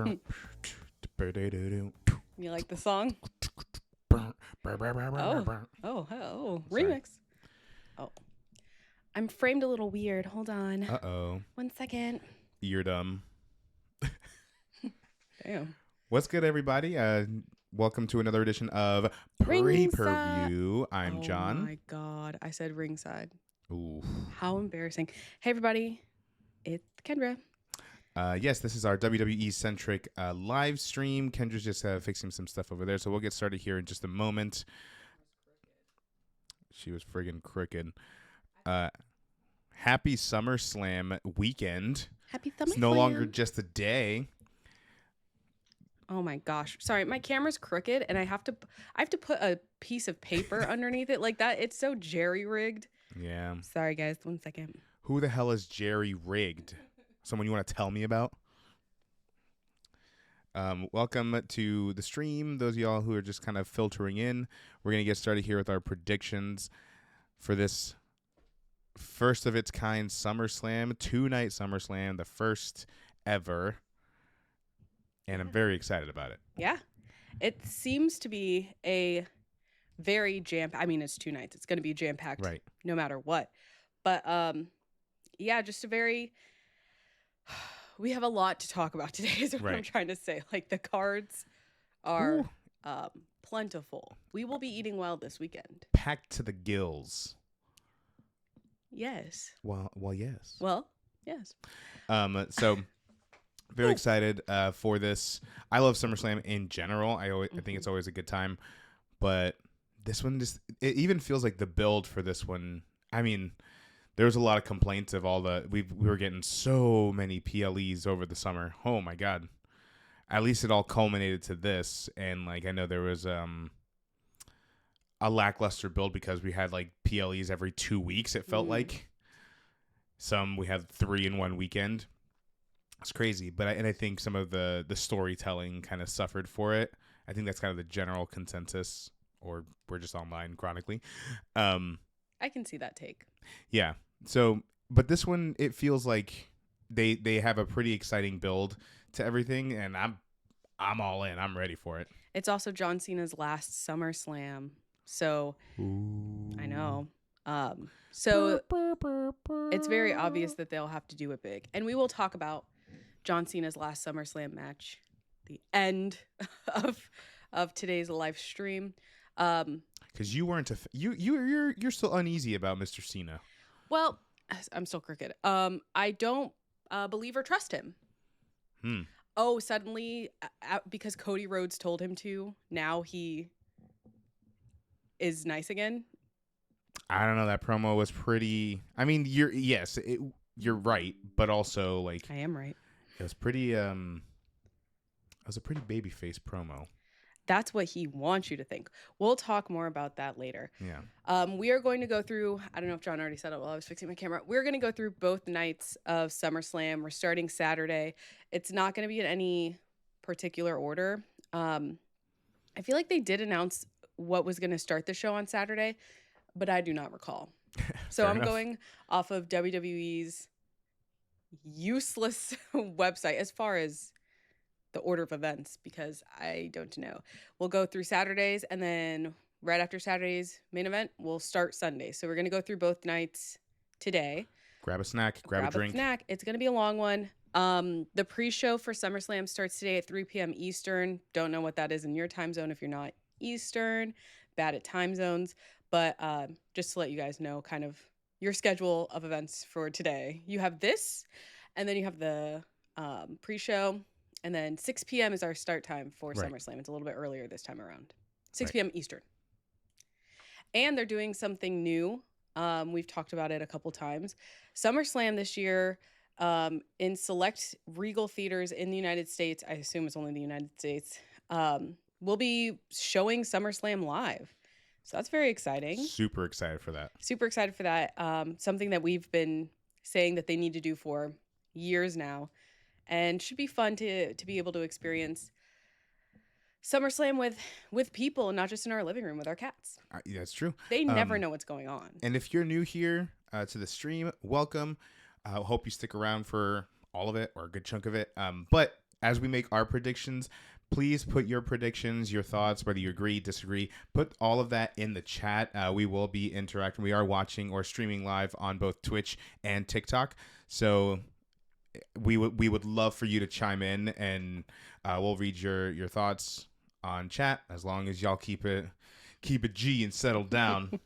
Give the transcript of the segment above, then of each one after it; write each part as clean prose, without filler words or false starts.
You like the song? Remix. Oh, I'm framed a little weird. Hold on. 1 second. You're dumb. Damn. What's good, everybody? Welcome to another edition of Pre-Per-View. I'm John. Oh my God. I said ringside. Ooh. How embarrassing. Hey, everybody. It's Kendra. Yes, this is our WWE-centric live stream. Kendra's just fixing some stuff over there, so we'll get started here in just a moment. She was friggin' crooked. Happy Summer Slam weekend. Happy Summer It's no Slam. longer just a day. Oh my gosh. Sorry, my camera's crooked and I have to put a piece of paper underneath it like that. It's so jerry-rigged. Yeah. Sorry, guys. 1 second. Who the hell is jerry-rigged? Someone you want to tell me about? Welcome to the stream. Those of y'all who are just kind of filtering in, we're going to get started here with our predictions for this first of its kind Summer Slam, 2-night Summer Slam, the first ever. And I'm very excited about it. Yeah. It seems to be a very it's 2 nights. It's going to be jam-packed Right. no matter what. But yeah, just a very we have a lot to talk about today is what I'm trying to say. Like the cards are plentiful. We will be eating well this weekend. Packed to the gills. Yes. Well, yes. Well, yes. So very excited for this. I love SummerSlam in general. I think it's always a good time, but this one it even feels like the build for this one. I mean, there was a lot of complaints of all we were getting so many PLEs over the summer. Oh my God. At least it all culminated to this. And like, I know there was a lackluster build because we had like PLEs every 2 weeks. It felt like we had 3 in 1 weekend. It's crazy. But I think some of the storytelling kind of suffered for it. I think that's kind of the general consensus, or we're just online chronically. I can see that take. Yeah. So, but this one, it feels like they have a pretty exciting build to everything, and I'm all in. I'm ready for it. It's also John Cena's last Summer Slam, so Ooh. I know. So it's very obvious that they'll have to do it big, and we will talk about John Cena's last Summer Slam match, the end of today's live stream. Because you weren't you're still uneasy about Mr. Cena. Well, I'm still crooked. I don't believe or trust him. Oh, suddenly, because Cody Rhodes told him to, now he is nice again. I don't know. That promo was pretty. I mean, you're right, but also like I am right. It was pretty. It was a pretty babyface promo. That's what he wants you to think. We'll talk more about that later. Yeah. We are going to go through, I don't know if John already said it while I was fixing my camera. We're going to go through both nights of SummerSlam. We're starting Saturday. It's not going to be in any particular order. I feel like they did announce what was going to start the show on Saturday, but I do not recall. So I'm going off of WWE's useless website as far as the order of events, because I don't know. We'll go through Saturdays, and then right after Saturday's main event, we'll start Sunday. So we're going to go through both nights today. Grab a snack, grab a drink. It's going to be a long one. The pre-show for SummerSlam starts today at 3 p.m. Eastern. Don't know what that is in your time zone if you're not Eastern. Bad at time zones. But just to let you guys know kind of your schedule of events for today. You have this, and then you have the pre-show. And then 6 p.m. is our start time for SummerSlam. It's a little bit earlier this time around. 6 p.m. Eastern. And they're doing something new. We've talked about it a couple times. SummerSlam this year, in select Regal theaters in the United States, I assume it's only the United States, will be showing SummerSlam live. So that's very exciting. Super excited for that. Something that we've been saying that they need to do for years now. And should be fun to be able to experience SummerSlam with people and not just in our living room with our cats. That's true. They never know what's going on. And if you're new here to the stream, welcome. I hope you stick around for all of it or a good chunk of it. But as we make our predictions, please put your predictions, your thoughts, whether you agree, disagree, put all of that in the chat. We will be interacting. We are watching or streaming live on both Twitch and TikTok. So we would love for you to chime in, and we'll read your thoughts on chat, as long as y'all keep it G and settle down.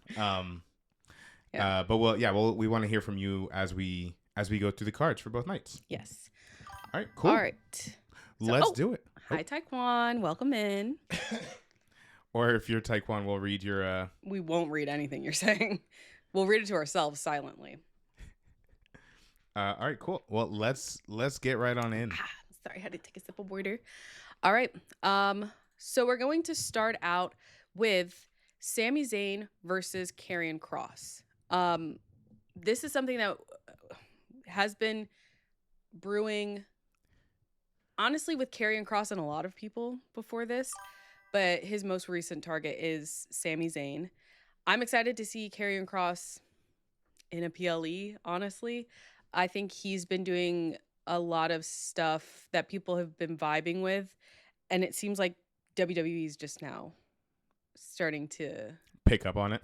But we want to hear from you as we go through the cards for both nights. Yes. All right, cool. All right. Let's do it. Hi, Taekwon. Welcome in. Or if you're Taekwon, we'll read your... We won't read anything you're saying. We'll read it to ourselves silently. All right, cool. Well, let's get right on in. Sorry, I had to take a sip of water. All right. So we're going to start out with Sami Zayn versus Karrion Kross. This is something that has been brewing, honestly, with Karrion Kross and a lot of people before this, but his most recent target is Sami Zayn. I'm excited to see Karrion Kross in a PLE, honestly. I think he's been doing a lot of stuff that people have been vibing with, and it seems like WWE is just now starting to pick up on it.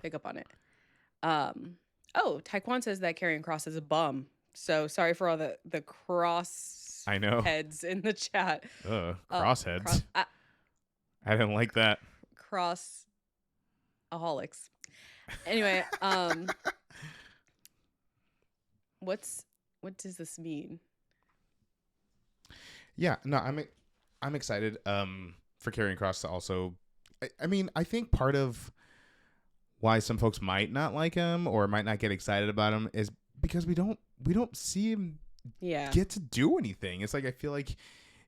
Taekwon says that Karrion Kross is a bum. So sorry for all the cross heads in the chat. Cross heads. I didn't like that. Cross-aholics. Anyway, what does this mean? Yeah, no, I'm excited for Karrion Kross to also. I mean, I think part of why some folks might not like him or might not get excited about him is because we don't see him get to do anything. It's like I feel like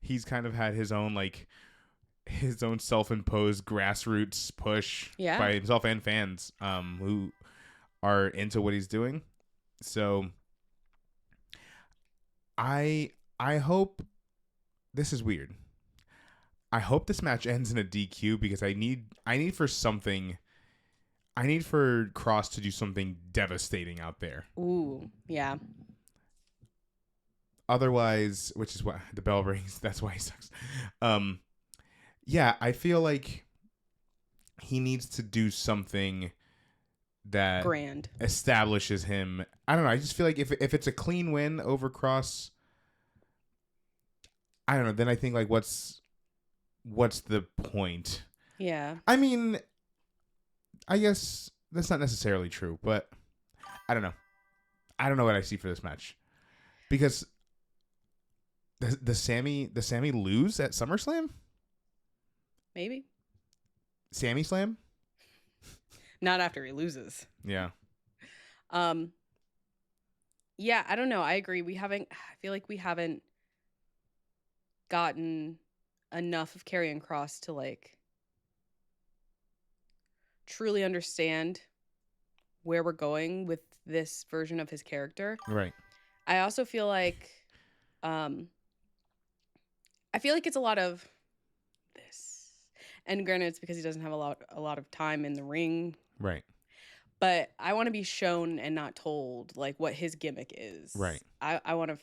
he's kind of had his own self-imposed grassroots push by himself and fans who are into what he's doing. So I hope this is weird. I hope this match ends in a DQ because I need for something. I need for Kross to do something devastating out there. Ooh, yeah. Otherwise, which is what the bell rings. That's why he sucks. Yeah, I feel like he needs to do something that grand establishes him. I don't know. I just feel like if it's a clean win over Kross, I don't know. Then I think like what's the point? Yeah. I mean, I guess that's not necessarily true, but I don't know. I don't know what I see for this match because the Sammy lose at SummerSlam? Maybe. Sammy Slam? Not after he loses. Yeah. Yeah, I don't know. I agree. I feel like we haven't gotten enough of Karrion Kross to like truly understand where we're going with this version of his character. Right. I also feel like it's a lot of this. And granted, it's because he doesn't have a lot of time in the ring. Right. But I want to be shown and not told like what his gimmick is. Right. I want to.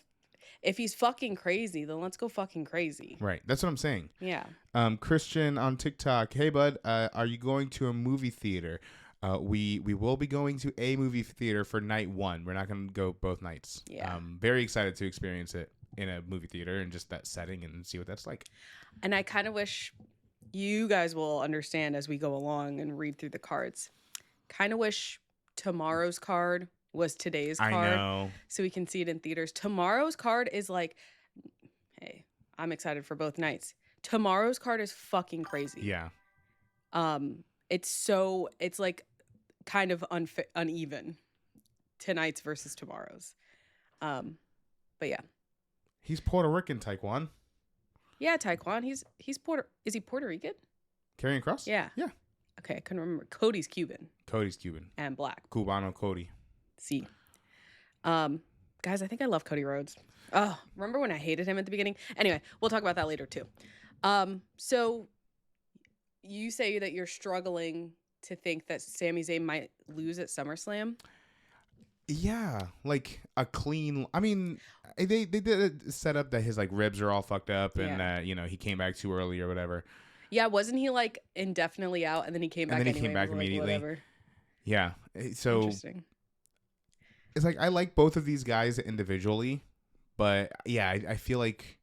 If he's fucking crazy, then let's go fucking crazy. Right. That's what I'm saying. Yeah. Christian on TikTok. Hey, bud. Are you going to a movie theater? We will be going to a movie theater for night one. We're not going to go both nights. Yeah. Very excited to experience it in a movie theater and just that setting and see what that's like. And I kind of wish you guys will understand as we go along and read through the cards. Kind of wish tomorrow's card was today's card. I know. So we can see it in theaters. Tomorrow's card is like, hey, I'm excited for both nights. Tomorrow's card is fucking crazy. Yeah. It's like kind of uneven. Tonight's versus tomorrow's. But yeah. He's Puerto Rican, Taekwon. Yeah, Taekwon. Is he Puerto Rican? Karrion Kross? Yeah. Yeah. Okay, I couldn't remember. Cody's Cuban. And black. Cubano Cody. See. Guys, I think I love Cody Rhodes. Oh, remember when I hated him at the beginning? Anyway, we'll talk about that later too. So you say that you're struggling to think that Sami Zayn might lose at SummerSlam? Yeah, like a clean. I mean, they did a setup that his like ribs are all fucked up and Yeah. that he came back too early or whatever. Yeah, wasn't he like indefinitely out and then he came And back then he came anyway and back was like, immediately. whatever. Yeah. So Interesting. it's like I like both of these guys individually, but yeah, I feel like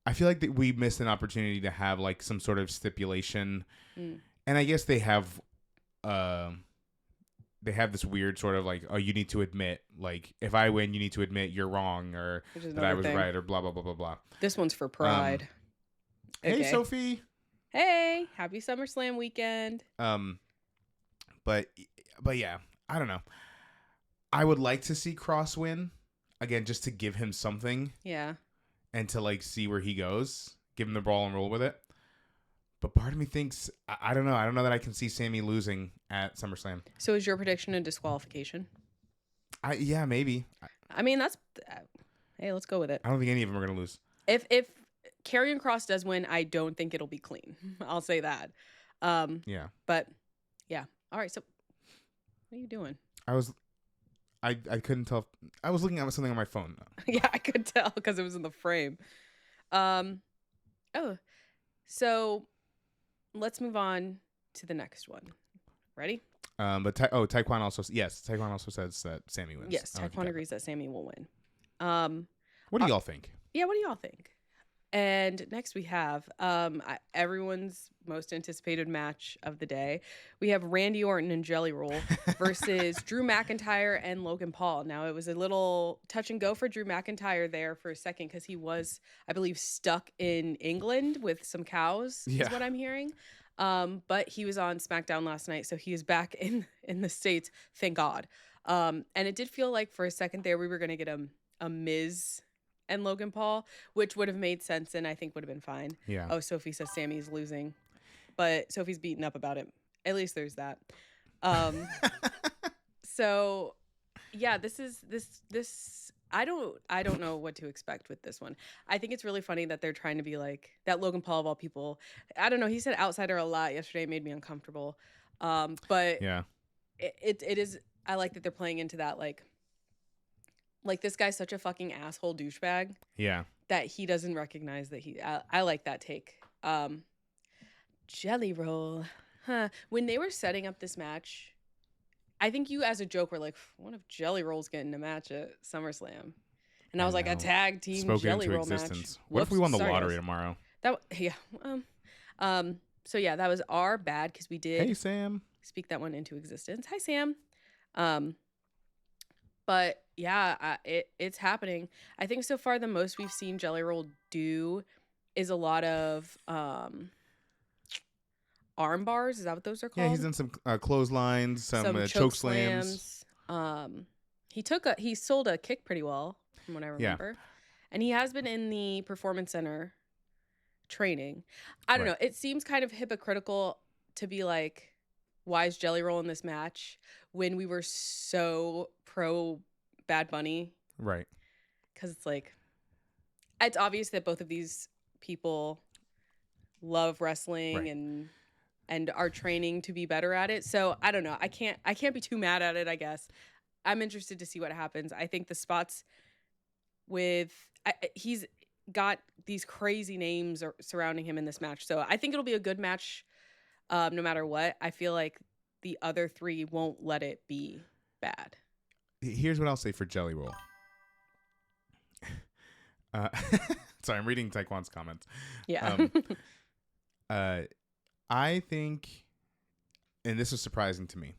that we missed an opportunity to have like some sort of stipulation, Mm, and I guess um they have this weird sort of like, oh, you need to admit, like if I win, you need to admit you're wrong or which is that I another was thing. right or blah blah blah blah blah. This one's for Um, pride. Hey Okay. Sophie. Hey, happy Summer Slam weekend. Um, but yeah, I don't know. I would like to see Cross win again, just to give him something Yeah. and to like see where he goes, give him the ball and roll with it. But part of me thinks I don't know. I don't know that I can see Sammy losing at SummerSlam. So is your prediction a disqualification? Yeah, maybe. I mean, that's hey, let's go with it. I don't think any of them are gonna lose. If Karrion Cross does win, I don't think it'll be clean. I'll say that. Yeah. But yeah. All right. So what are you doing? I couldn't tell. I was looking at something on my phone. Yeah, I could tell because it was in the frame. Oh, so let's move on to the next one. Ready? But Taekwon also says that Sammy wins. Yes, I don't Taekwon think agrees that Sammy will win. What do y'all think? Yeah, what do y'all think? And next we have everyone's most anticipated match of the day. We have Randy Orton and Jelly Roll versus Drew McIntyre and Logan Paul. Now, it was a little touch and go for Drew McIntyre there for a second because he was, I believe, stuck in England with some cows, is Yeah. what I'm hearing. But he was on SmackDown last night, so he is back in the States, thank God. And it did feel like for a second there we were going to get a Miz and Logan Paul, which would have made sense and I think would have been fine. Yeah. Oh, Sophie says Sammy's losing, but Sophie's beaten up about it. At least there's that. So yeah, this. I don't know what to expect with this one. I think it's really funny that they're trying to be like that. Logan Paul of all people, I don't know. He said outsider a lot yesterday. It made me uncomfortable. But Yeah. it is. I like that they're playing into that like this guy's such a fucking asshole douchebag Yeah. that he doesn't recognize that I like that take. Jelly Roll. Huh. When they were setting up this match, I think you as a joke were like, what if Jelly Roll's getting a match at SummerSlam? And I was like, a know. tag team Spoken Jelly into Roll existence. match. What if we won the Sorry, lottery guys. tomorrow? Yeah. So yeah, that was our bad because we did Hey Sam. speak that one into existence. Hi Sam. But yeah, it's happening. I think so far the most we've seen Jelly Roll do is a lot of arm bars. Is that what those are called? Yeah, he's done some clotheslines, some choke slams. He sold a kick pretty well from what I remember. Yeah. And he has been in the Performance Center training. I don't know. It seems kind of hypocritical to be like, why is Jelly Roll in this match when we were so pro Bad Bunny? Right. Because it's like, it's obvious that both of these people love wrestling and are training to be better at it. So I don't know. I can't be too mad at it, I guess. I'm interested to see what happens. I think the spots he's got these crazy names surrounding him in this match. So I think it'll be a good match no matter what. I feel like the other three won't let it be bad. Here's what I'll say for Jelly Roll. Sorry, I'm reading Taekwon's comments. Yeah. I think, and this is surprising to me,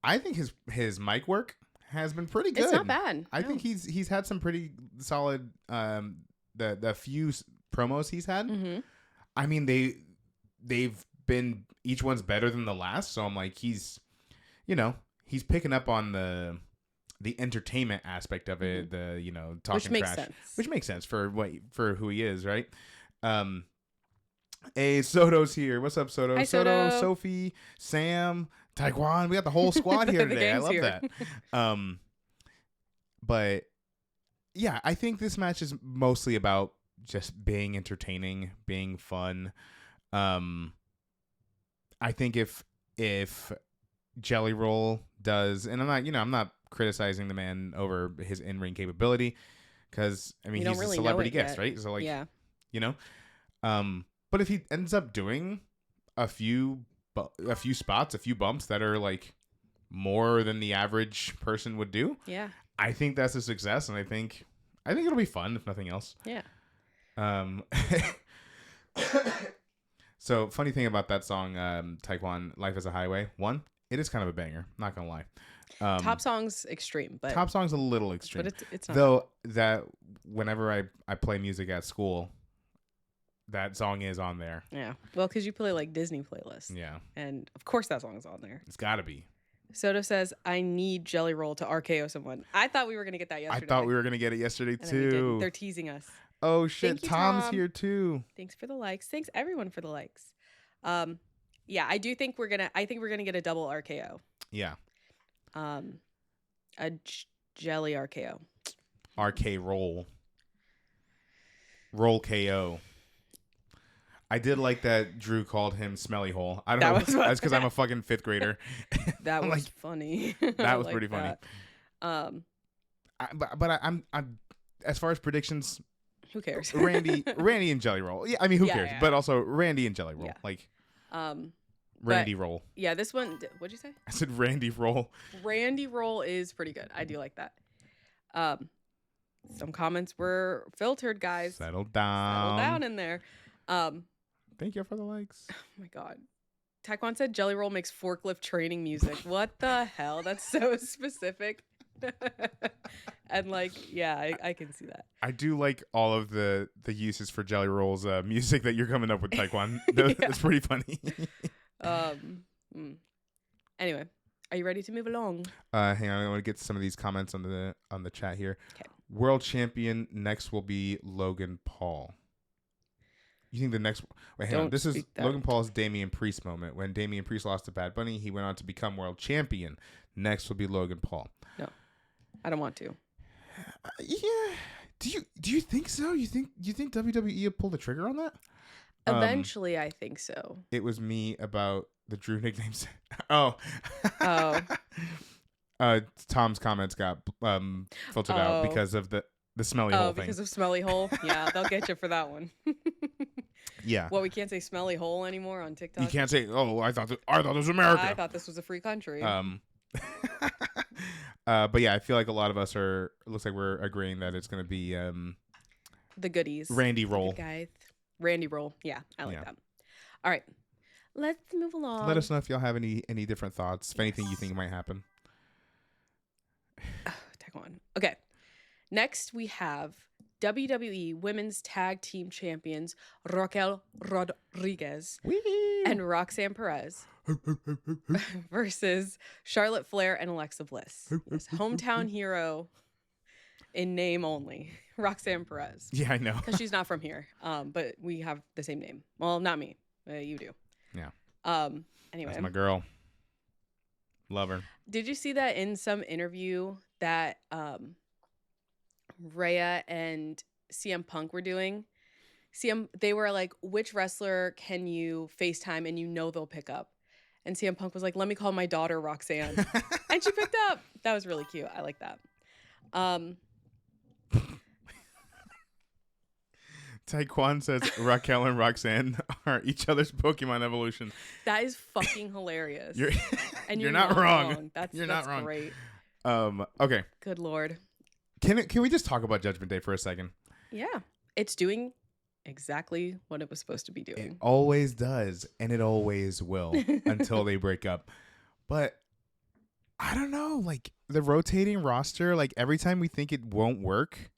I think his mic work has been pretty good. It's not bad. I think he's had some pretty solid the few promos he's had. Mm-hmm. I mean they've been, each one's better than the last, so I'm like he's picking up on the entertainment aspect of it, the talking trash, which makes sense for who he is, right? Hey, Soto's here. What's up, Soto? Hi, Soto, Sophie, Sam, Taekwon. We got the whole squad here today. I love here. that. But yeah, I think this match is mostly about just being entertaining, being fun. I think if Jelly Roll does, and I'm not criticizing the man over his in-ring capability, because I mean You don't he's a really know celebrity it guest, yet. right? So like, Yeah. you know, but if he ends up doing a few spots, a few bumps that are like more than the average person would do, Yeah. I think that's a success, and I think it'll be fun if nothing else. Yeah. Um, so funny thing about that song, Taekwon, "Life is a Highway." One, it is kind of a banger. Not gonna lie. Top song's extreme, but Top song's a little extreme, but it's not though. That whenever I play music at school, that song is on there. Yeah. Well, because you play like Disney playlists. Yeah, And of course that song's on there. it's got to be. Soda says, I need Jelly Roll to RKO someone. I thought we were going to get that yesterday. I thought we were gonna get it yesterday and then we didn't. too. They're teasing us. Oh shit, Thank you, Tom's Tom. here too. Thanks for the likes. Thanks everyone for the likes. Yeah, I think we're going to get a double RKO. Yeah, A jelly RKO. RK roll KO. I did like that Drew called him Smelly Hole. I don't know. That's because I'm a fucking fifth grader. That was funny. That was pretty funny. That. I'm as far as predictions, Who cares? Randy and Jelly Roll. Yeah, I mean, who cares? Yeah. But also Randy and Jelly Roll. Yeah. Like, Um, Randy Roll. Yeah, this one. What'd you say? I said Randy Roll. Randy Roll is pretty good. I do like that. Some comments were filtered, guys. Settle down. Settle down in there. Thank you for the likes. Oh my God. Taekwon said Jelly Roll makes forklift training music. What the hell? That's so specific. And like, yeah, I can see that. I do like all of the uses for Jelly Roll's music that you're coming up with, Taekwon. That's pretty funny. Anyway, are you ready to move along? Hang on, I want to get some of these comments on the chat here. Okay. World champion next will be Logan Paul. You think the next? Wait, hang on. This is Logan Paul's Damian Priest moment. When Damian Priest lost to Bad Bunny, he went on to become world champion. Next will be Logan Paul. No, I don't want to. Yeah. Do you think so? You think WWE will pull the trigger on that? Eventually, I think so. It was me about the Drew nicknames. Oh. Tom's comments got filtered out because of the smelly hole thing. Oh, because of smelly hole? Yeah, they'll get you for that one. Yeah. Well, we can't say smelly hole anymore on TikTok. You can't say, "Oh, I thought this was America." I thought this was a free country. But yeah, I feel like a lot of us are. It looks like we're agreeing that it's going to be the goodies. Randy Roll. Guys. Randy Roll. Yeah, I like that. All right, let's move along. Let us know if y'all have any different thoughts. If anything you think might happen. Take one. Okay. Next, we have WWE Women's Tag Team Champions Raquel Rodriguez and Roxanne Perez versus Charlotte Flair and Alexa Bliss. Yes, hometown hero in name only, Roxanne Perez. Yeah, I know. Because she's not from here, but we have the same name. Well, not me. You do. Yeah. Anyway. That's my girl. Love her. Did you see that in some interview that Rhea and CM Punk were doing? They were like, which wrestler can you FaceTime and you know they'll pick up? And CM Punk was like, let me call my daughter Roxanne. And she picked up. That was really cute. I like that. Taekwon says Raquel and Roxanne are each other's Pokemon evolution. That is fucking hilarious. You're not wrong. That's not wrong. Great. Okay. Good Lord. Can we just talk about Judgment Day for a second? Yeah. It's doing exactly what it was supposed to be doing. It always does, and it always will until they break up. But I don't know, like the rotating roster, like every time we think it won't work,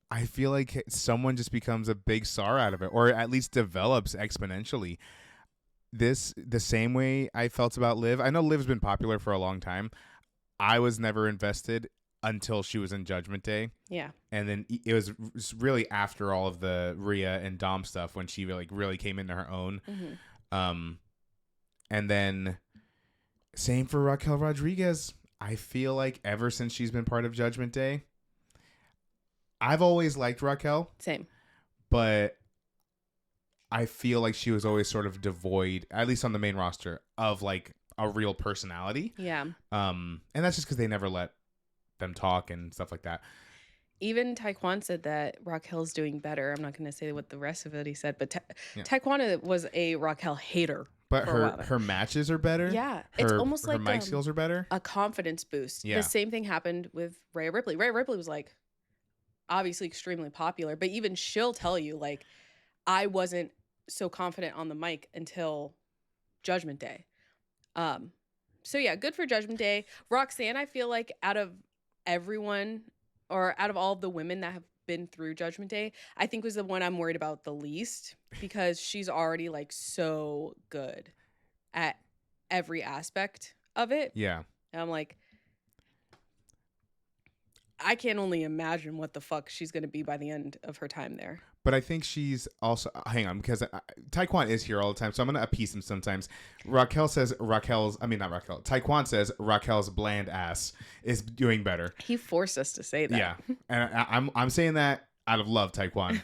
I feel like someone just becomes a big star out of it, or at least develops exponentially. The same way I felt about Liv. I know Liv's been popular for a long time. I was never invested until she was in Judgment Day. Yeah. And then it was really after all of the Rhea and Dom stuff when she really came into her own. Mm-hmm. And then same for Raquel Rodriguez. I feel like ever since she's been part of Judgment Day, I've always liked Raquel. Same. But I feel like she was always sort of devoid, at least on the main roster, of like a real personality. Yeah. And that's just because they never let them talk and stuff like that. Even Taekwon said that Raquel's doing better. I'm not going to say what the rest of it he said, but Yeah. Taekwon was a Raquel hater. But for a while her matches are better. Yeah, it's almost her like mic skills are better. a confidence boost. Yeah. The same thing happened with Rhea Ripley. Rhea Ripley was like obviously extremely popular, but even she'll tell you like I wasn't so confident on the mic until Judgment Day. So yeah, good for Judgment Day. Roxanne, I feel like out of everyone or out of all of the women that have been through Judgment Day, I think was the one I'm worried about the least because she's already like so good at every aspect of it. Yeah. And I'm like, I can only imagine what the fuck she's going to be by the end of her time there. But I think she's also, hang on, because Taekwon is here all the time, so I'm going to appease him sometimes. Taekwon says Raquel's bland ass is doing better. He forced us to say that. Yeah. And I'm saying that out of love, Taekwon.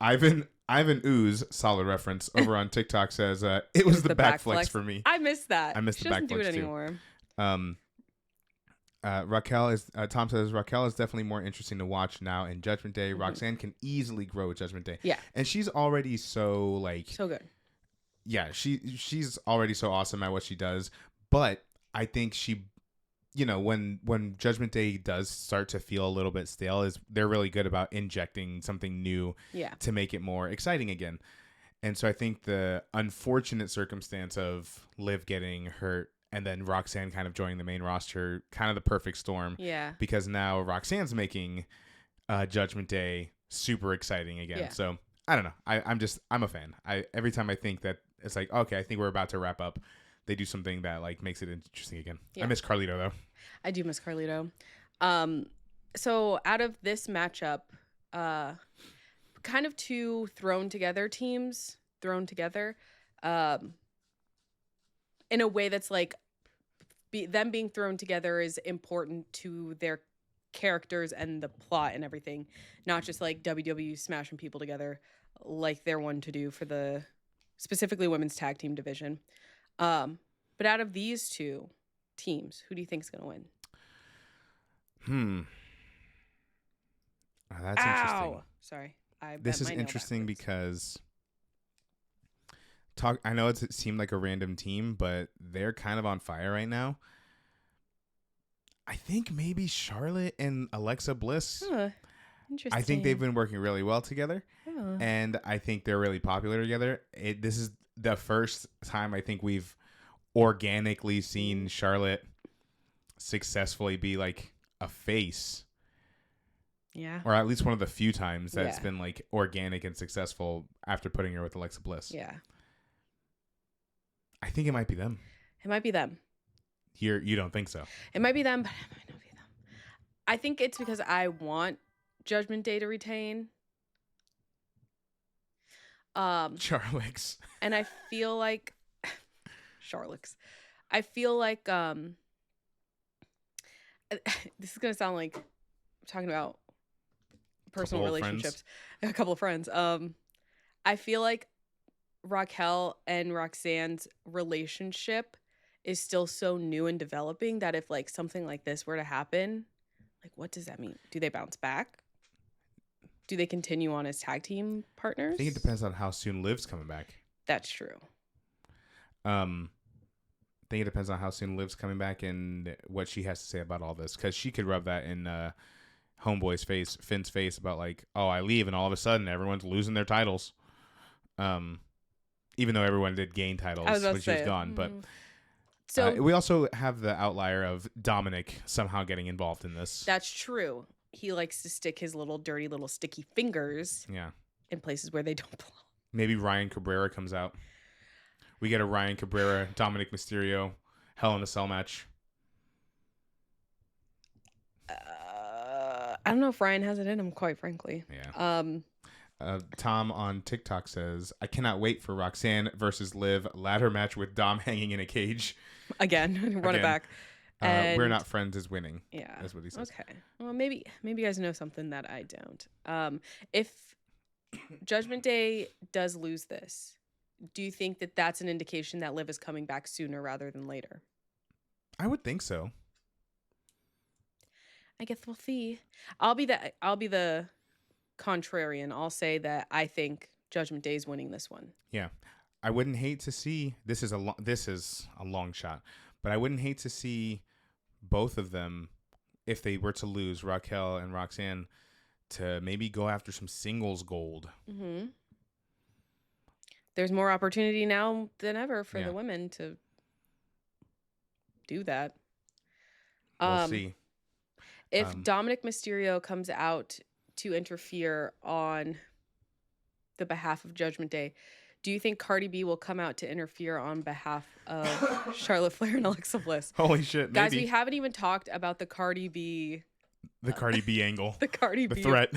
Ivan Ooze, solid reference, over on TikTok says, it was the back flex for me. I missed that. I missed she the back doesn't do flex it anymore. Raquel is Tom says Raquel is definitely more interesting to watch now in Judgment Day. Roxanne can easily grow with Judgment Day. Yeah. And she's already so good. Yeah, she's already so awesome at what she does. But I think she, when Judgment Day does start to feel a little bit stale, they're really good about injecting something new to make it more exciting again. And so I think the unfortunate circumstance of Liv getting hurt and then Roxanne kind of joining the main roster, kind of the perfect storm. Yeah. Because now Roxanne's making Judgment Day super exciting again. Yeah. So I don't know. I'm a fan. Every time I think that it's like, okay, I think we're about to wrap up, they do something that like makes it interesting again. Yeah. I miss Carlito though. I do miss Carlito. So out of this matchup, kind of two teams thrown together, in a way that's like them being thrown together is important to their characters and the plot and everything, not just like WWE smashing people together like they're one to do for the specifically women's tag team division. But out of these two teams, who do you think is going to win? Oh, that's interesting. Sorry. This is interesting because I know it seemed like a random team, but they're kind of on fire right now. I think maybe Charlotte and Alexa Bliss. Interesting. I think they've been working really well together, and I think they're really popular together. This is the first time I think we've organically seen Charlotte successfully be like a face. Yeah. Or at least one of the few times that it's been like organic and successful after putting her with Alexa Bliss. Yeah. I think it might be them. It might be them. You don't think so? It might be them, but it might not be them. I think it's because I want Judgment Day to retain. Charlix. And I feel like Charlix. I feel like this is gonna sound like I'm talking about personal relationships. A couple of friends. I feel like Raquel and Roxanne's relationship is still so new and developing that if like something like this were to happen, like what does that mean? Do they bounce back? Do they continue on as tag team partners? I think it depends on how soon Liv's coming back. That's true. I think it depends on how soon Liv's coming back and what she has to say about all this, because she could rub that in Homeboy's face, Finn's face, about like, oh, I leave and all of a sudden everyone's losing their titles. Even though everyone did gain titles when she was gone. But so we also have the outlier of Dominic somehow getting involved in this. That's true. He likes to stick his little dirty little sticky fingers in places where they don't belong. Maybe Ryan Cabrera comes out. We get a Ryan Cabrera, Dominic Mysterio, Hell in a Cell match. I don't know if Ryan has it in him, quite frankly. Yeah. Tom on TikTok says, I cannot wait for Roxanne versus Liv ladder match with Dom hanging in a cage. Again, run it back. We're not friends is winning. Yeah. That's what he says. Okay. Well, maybe you guys know something that I don't. If Judgment Day does lose this, do you think that that's an indication that Liv is coming back sooner rather than later? I would think so. I guess we'll see. I'll be the contrarian. I'll say that I think Judgment Day is winning this one. Yeah. I wouldn't hate to see this is a long shot, but I wouldn't hate to see both of them, if they were to lose, Raquel and Roxanne, to maybe go after some singles gold. Mm-hmm. There's more opportunity now than ever for the women to do that. We'll see. If Dominic Mysterio comes out to interfere on the behalf of Judgment Day, do you think Cardi B will come out to interfere on behalf of Charlotte Flair and Alexa Bliss? Holy shit, guys! maybe. We haven't even talked about the Cardi B. The Cardi B angle. The Cardi B threat.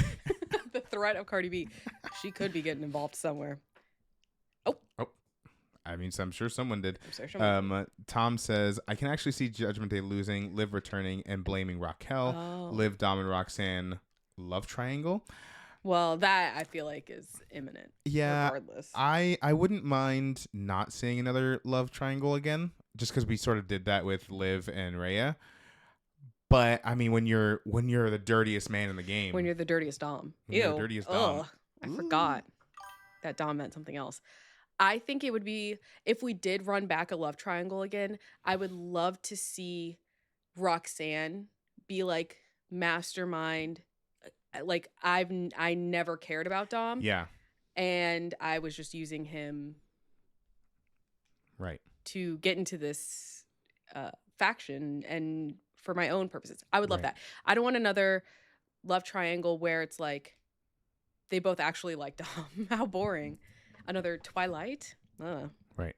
The threat of Cardi B. She could be getting involved somewhere. Oh. I mean, I'm sure someone did. I'm sorry, someone Tom says, I can actually see Judgment Day losing, Liv returning, and blaming Raquel. Oh. Liv, Dom, and Roxanne love triangle. Well, that I feel like is imminent. Yeah. Regardless. I wouldn't mind not seeing another love triangle again, just because we sort of did that with Liv and Rhea. But I mean, when you're the dirtiest man in the game, when you're the dirtiest Dom. When you're the dirtiest Dom. Ugh, I forgot that Dom meant something else. I think it would be, if we did run back a love triangle again, I would love to see Roxanne be like mastermind. Like I never cared about Dom. Yeah. And I was just using him right to get into this faction and for my own purposes. I would love that. I don't want another love triangle where it's like they both actually like Dom. How boring. Another Twilight? Right.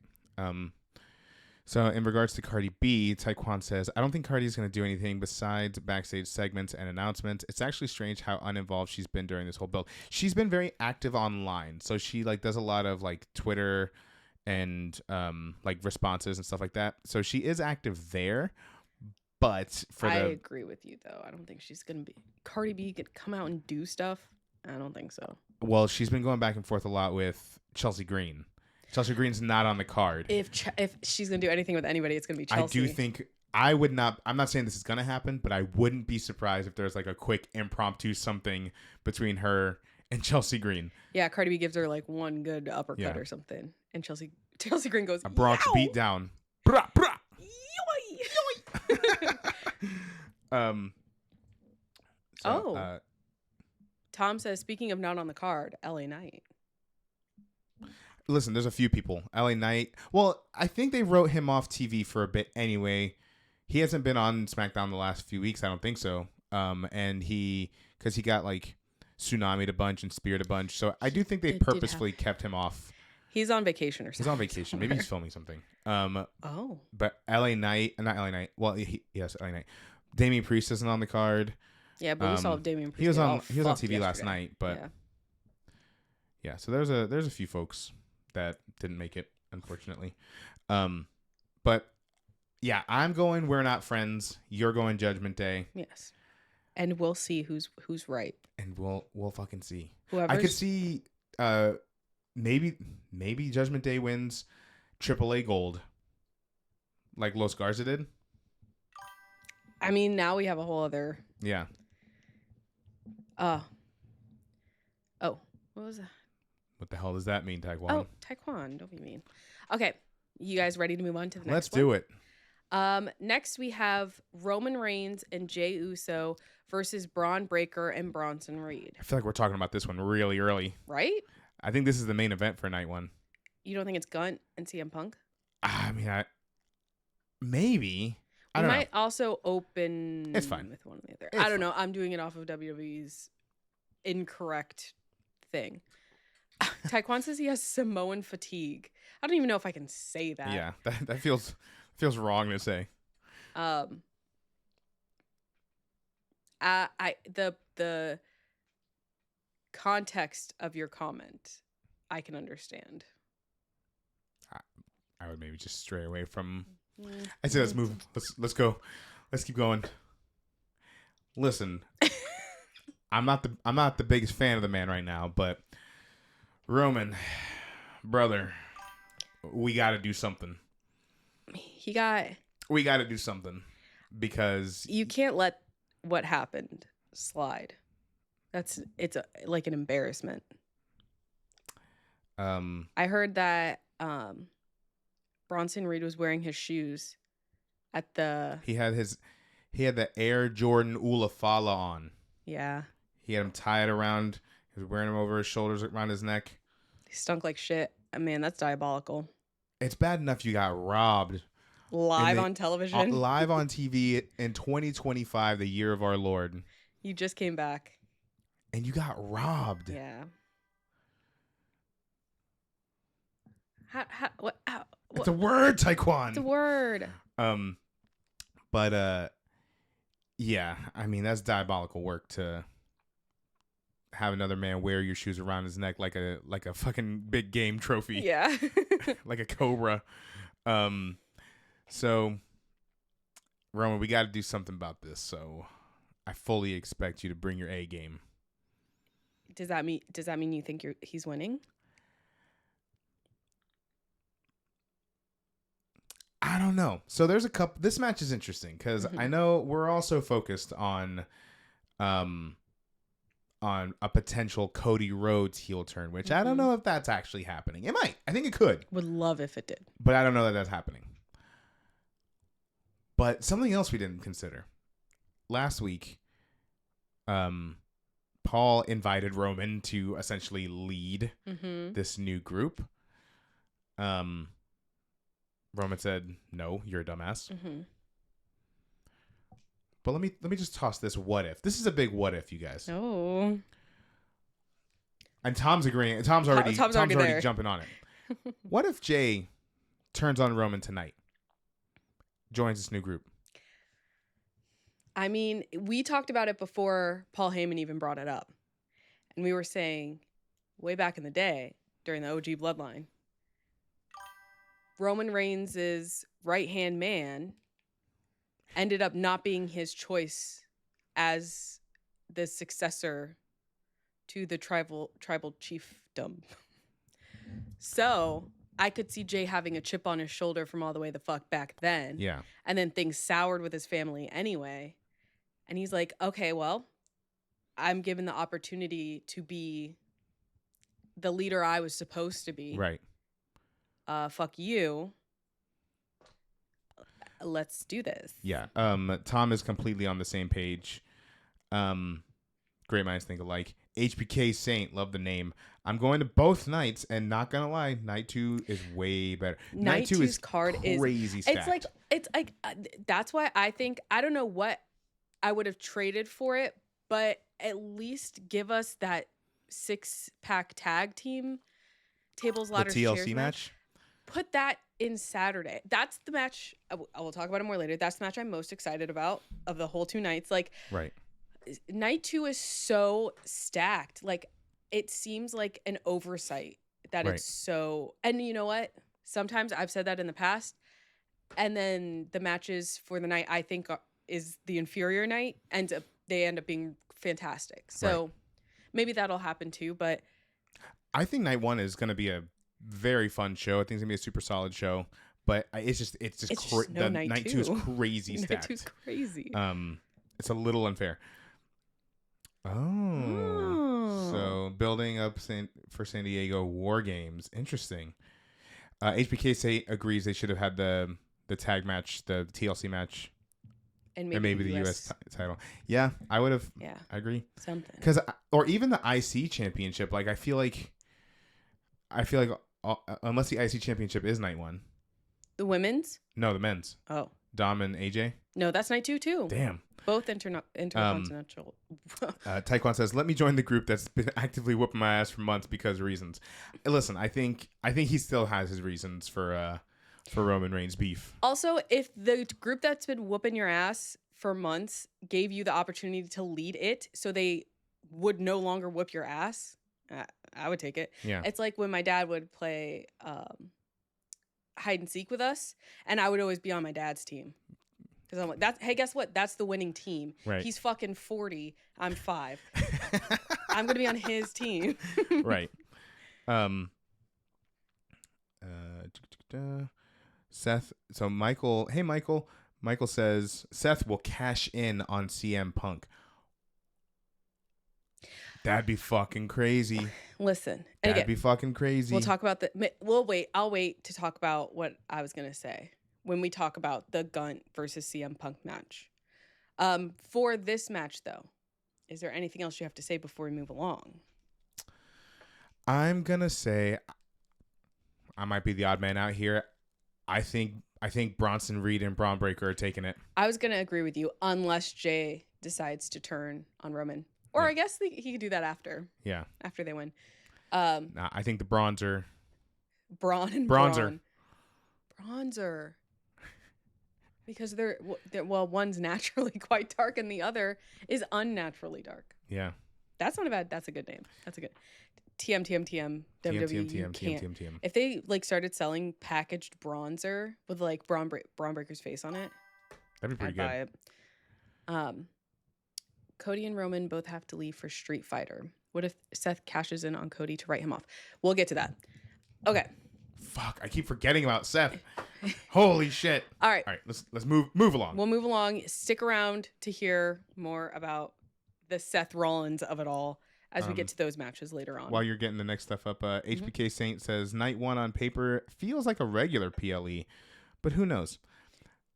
So in regards to Cardi B, Taekwon says, I don't think Cardi is going to do anything besides backstage segments and announcements. It's actually strange how uninvolved she's been during this whole build. She's been very active online. So she like does a lot of like Twitter and like responses and stuff like that. So she is active there. But I agree with you though. I don't think she's going to be Cardi B could come out and do stuff. I don't think so. Well, she's been going back and forth a lot with Chelsea Green. Chelsea Green's not on the card. If she's going to do anything with anybody, it's going to be Chelsea. I do think I would not. I'm not saying this is going to happen, but I wouldn't be surprised if there's like a quick impromptu something between her and Chelsea Green. Yeah, Cardi B gives her like one good uppercut or something, and Chelsea Green goes a Bronx beat down. Brah, brah. Tom says, speaking of not on the card, LA Knight. Listen, there's a few people. LA Knight. Well, I think they wrote him off TV for a bit anyway. He hasn't been on SmackDown the last few weeks. I don't think so. And because he got like tsunami'd a bunch and speared a bunch. So I do think they purposefully kept him off. He's on vacation or something. He's on vacation. Somewhere. Maybe he's filming something. Oh. But LA Knight, not LA Knight. Well, yes, LA Knight. Damian Priest isn't on the card. Yeah, but we saw Damian Priest. He was on TV last night, but yeah. So there's a few folks that didn't make it, unfortunately. But yeah, I'm going We're Not Friends. You're going Judgment Day. Yes. And we'll see who's right. And we'll fucking see. Whoever I could see maybe Judgment Day wins AAA Gold, like Los Garza did. I mean, now we have a whole other. Yeah. Oh, what was that? What the hell does that mean, Taekwon? Oh, Taekwon. Don't be mean. Okay, you guys ready to move on to the next Let's one? do it. Next we have Roman Reigns and Jey Uso versus Braun Breaker and Bronson Reed. I feel like we're talking about this one really early. Right? I think this is the main event for night one. You don't think it's Gunt and CM Punk? I mean, maybe. We might also open it's fine. With one or the other. I don't know. I'm doing it off of WWE's incorrect thing. Taekwon says he has Samoan fatigue. I don't even know if I can say that. Yeah, that feels wrong to say. The context of your comment, I can understand. I would maybe just stray away from. I say let's move. Let's go. Let's keep going. Listen, I'm not the biggest fan of the man right now, but Roman, brother, we got to do something. We got to do something because you can't let what happened slide. It's like an embarrassment. I heard that Bronson Reed was wearing his shoes at the. He had the Air Jordan Ulafala on. Yeah. He had him tied around. He was wearing them over his shoulders, around his neck. He stunk like shit. Man, that's diabolical. It's bad enough you got robbed. Live on television. Live on TV in 2025, the year of our Lord. You just came back. And you got robbed. Yeah. What? It's a word, Taekwon. It's a word. But yeah, I mean, that's diabolical work to have another man wear your shoes around his neck like a fucking big game trophy. Yeah. Like a cobra. So Roman, we got to do something about this. So I fully expect you to bring your A game. Does that mean you think he's winning? I don't know. So there's a couple. This match is interesting because I know we're also focused on a potential Cody Rhodes heel turn, which I don't know if that's actually happening. It might. I think it could. Would love if it did. But I don't know that that's happening. But something else we didn't consider. Last week, Paul invited Roman to essentially lead this new group. Roman said, "No, you're a dumbass." But let me just toss this what if. This is a big what if, you guys. Oh. And Tom's agreeing. Tom's already jumping on it. What if Jay turns on Roman tonight? Joins this new group. I mean, we talked about it before Paul Heyman even brought it up. And we were saying, way back in the day, during the OG Bloodline, Roman Reigns' right-hand man ended up not being his choice as the successor to the tribal chiefdom. So I could see Jay having a chip on his shoulder from all the way the fuck back then. Yeah. And then things soured with his family anyway. And he's like, okay, well, I'm given the opportunity to be the leader I was supposed to be. Right. Fuck you. Let's do this. Yeah. Tom is completely on the same page. Great minds think alike. HBK Saint, love the name. I'm going to both nights, and not gonna lie, night 2 is way better. Night 2 is crazy stacked. It's like that's why I think I don't know what I would have traded for it, but at least give us that 6-pack tag team tables, ladders, the TLC chairs match. Put that in Saturday. That's the match. I will talk about it more later. That's the match I'm most excited about of the whole 2 nights. Like, right. Night 2 is so stacked. Like, it seems like an oversight that it's so. And you know what? Sometimes I've said that in the past, and then the matches for the night I think is the inferior night, and they end up being fantastic. So maybe that'll happen too. But I think night 1 is going to be a very fun show. I think it's gonna be a super solid show, but night 2 is crazy stacked. Night 2 is crazy. It's a little unfair. So building up for San Diego War Games. Interesting. HBK agrees they should have had the tag match, the TLC match, and maybe the US title. Yeah, I would have. Yeah, I agree. Something. Or even the IC championship. Like I feel like unless the IC championship is night 1. The women's? No, the men's. Oh. Dom and AJ? No, that's night 2 too. Damn. Both intercontinental. Taekwon says, "Let me join the group that's been actively whooping my ass for months because of reasons." Listen, I think he still has his reasons for Roman Reigns beef. Also, if the group that's been whooping your ass for months gave you the opportunity to lead it, so they would no longer whoop your ass, I would take it. Yeah. It's like when my dad would play hide and seek with us, and I would always be on my dad's team. Because I'm like, hey, guess what? That's the winning team. Right. He's fucking 40. I'm 5. I'm going to be on his team. Right. Seth. So Michael. Hey, Michael. Michael says Seth will cash in on CM Punk. That'd be fucking crazy. Listen, and That'd again, be fucking crazy. we'll talk about we'll wait. I'll wait to talk about what I was gonna say when we talk about the Gunt versus CM Punk match. For this match, though, is there anything else you have to say before we move along? I'm gonna say I might be the odd man out here. I think Bronson Reed and Braun Breaker are taking it. I was gonna agree with you, unless Jay decides to turn on Roman, or I guess he could do that after. Yeah, after they win. nah, I think the Bronzer. Braun and Bronzer. Bronzer. Because they're one's naturally quite dark and the other is unnaturally dark. Yeah. That's not a bad. That's a good name. That's a good. WWE. TM. If they like started selling packaged bronzer with like Braun Breaker's face on it, That'd be pretty I'd good. buy it. Cody and Roman both have to leave for Street Fighter. What if Seth cashes in on Cody to write him off? We'll get to that. Okay. Fuck, I keep forgetting about Seth. Holy shit. All right. Let's move along. We'll move along. Stick around to hear more about the Seth Rollins of it all as we get to those matches later on. While you're getting the next stuff up, HBK Saint says night one on paper feels like a regular PLE, but who knows?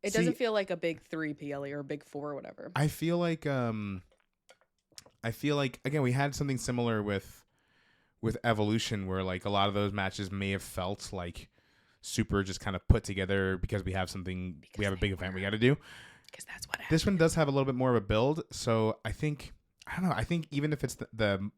It doesn't feel like a big 3 PLE or a big 4 or whatever. I feel like again we had something similar with Evolution where like a lot of those matches may have felt like super just kind of put together because we have a big event we got to do. Because that's what happened. This one does have a little bit more of a build, so I don't know. I think even if it's the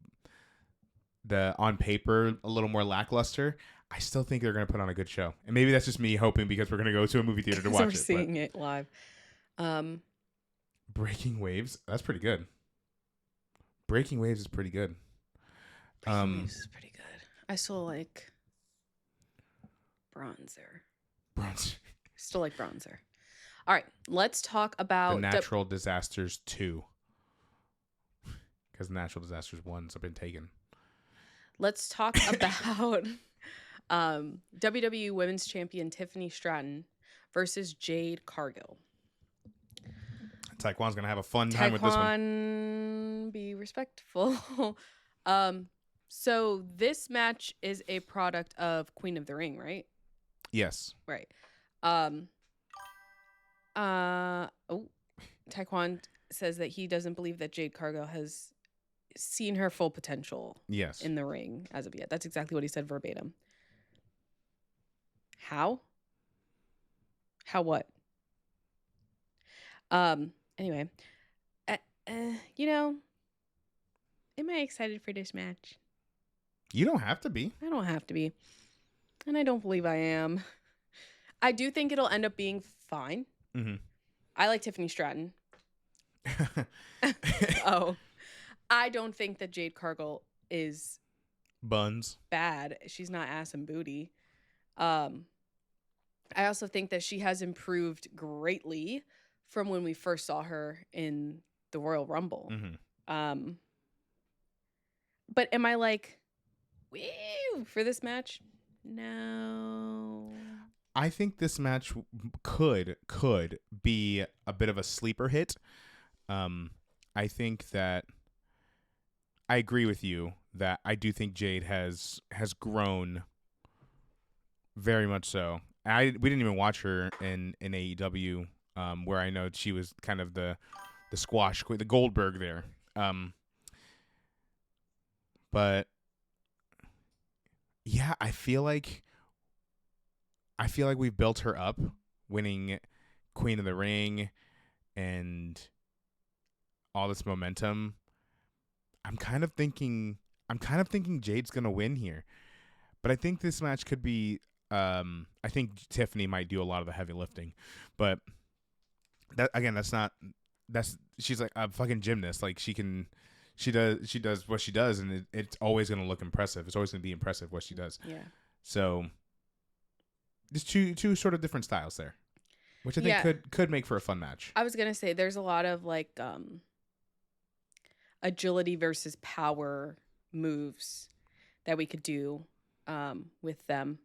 on paper a little more lackluster, I still think they're going to put on a good show. And maybe that's just me hoping because we're going to go to a movie theater to watch we're seeing it live. Breaking Waves, that's pretty good. Breaking Waves is pretty good. Breaking Waves is pretty good. I still like Bronzer. Still like Bronzer. All right, let's talk about the Natural Disasters 2. Because Natural Disasters 1's have been taken. Let's talk about WWE Women's Champion Tiffany Stratton versus Jade Cargill. Taekwon's going to have a fun time with this one. Be respectful. So this match is a product of Queen of the Ring, right? Yes. Right. Taekwon says that he doesn't believe that Jade Cargill has seen her full potential in the ring as of yet. That's exactly what he said verbatim. How what? Anyway, am I excited for this match? You don't have to be. I don't have to be. And I don't believe I am. I do think it'll end up being fine. Mm-hmm. I like Tiffany Stratton. I don't think that Jade Cargill is buns bad. She's not ass and booty. I also think that she has improved greatly from when we first saw her in the Royal Rumble. Mm-hmm. But am I like, woo, for this match? No. I think this match could be a bit of a sleeper hit. I think that I agree with you that I do think Jade has grown very much so. We didn't even watch her in AEW, where I know she was kind of the squash queen, the Goldberg there. But yeah, I feel like we've built her up, winning Queen of the Ring and all this momentum. I'm kind of thinking Jade's gonna win here, but I think this match could be. I think Tiffany might do a lot of the heavy lifting, but she's like a fucking gymnast. Like she does what she does, and it's always gonna look impressive. It's always gonna be impressive what she does. Yeah. So there's two sort of different styles there, which I think could make for a fun match. I was gonna say there's a lot of like agility versus power moves that we could do with them.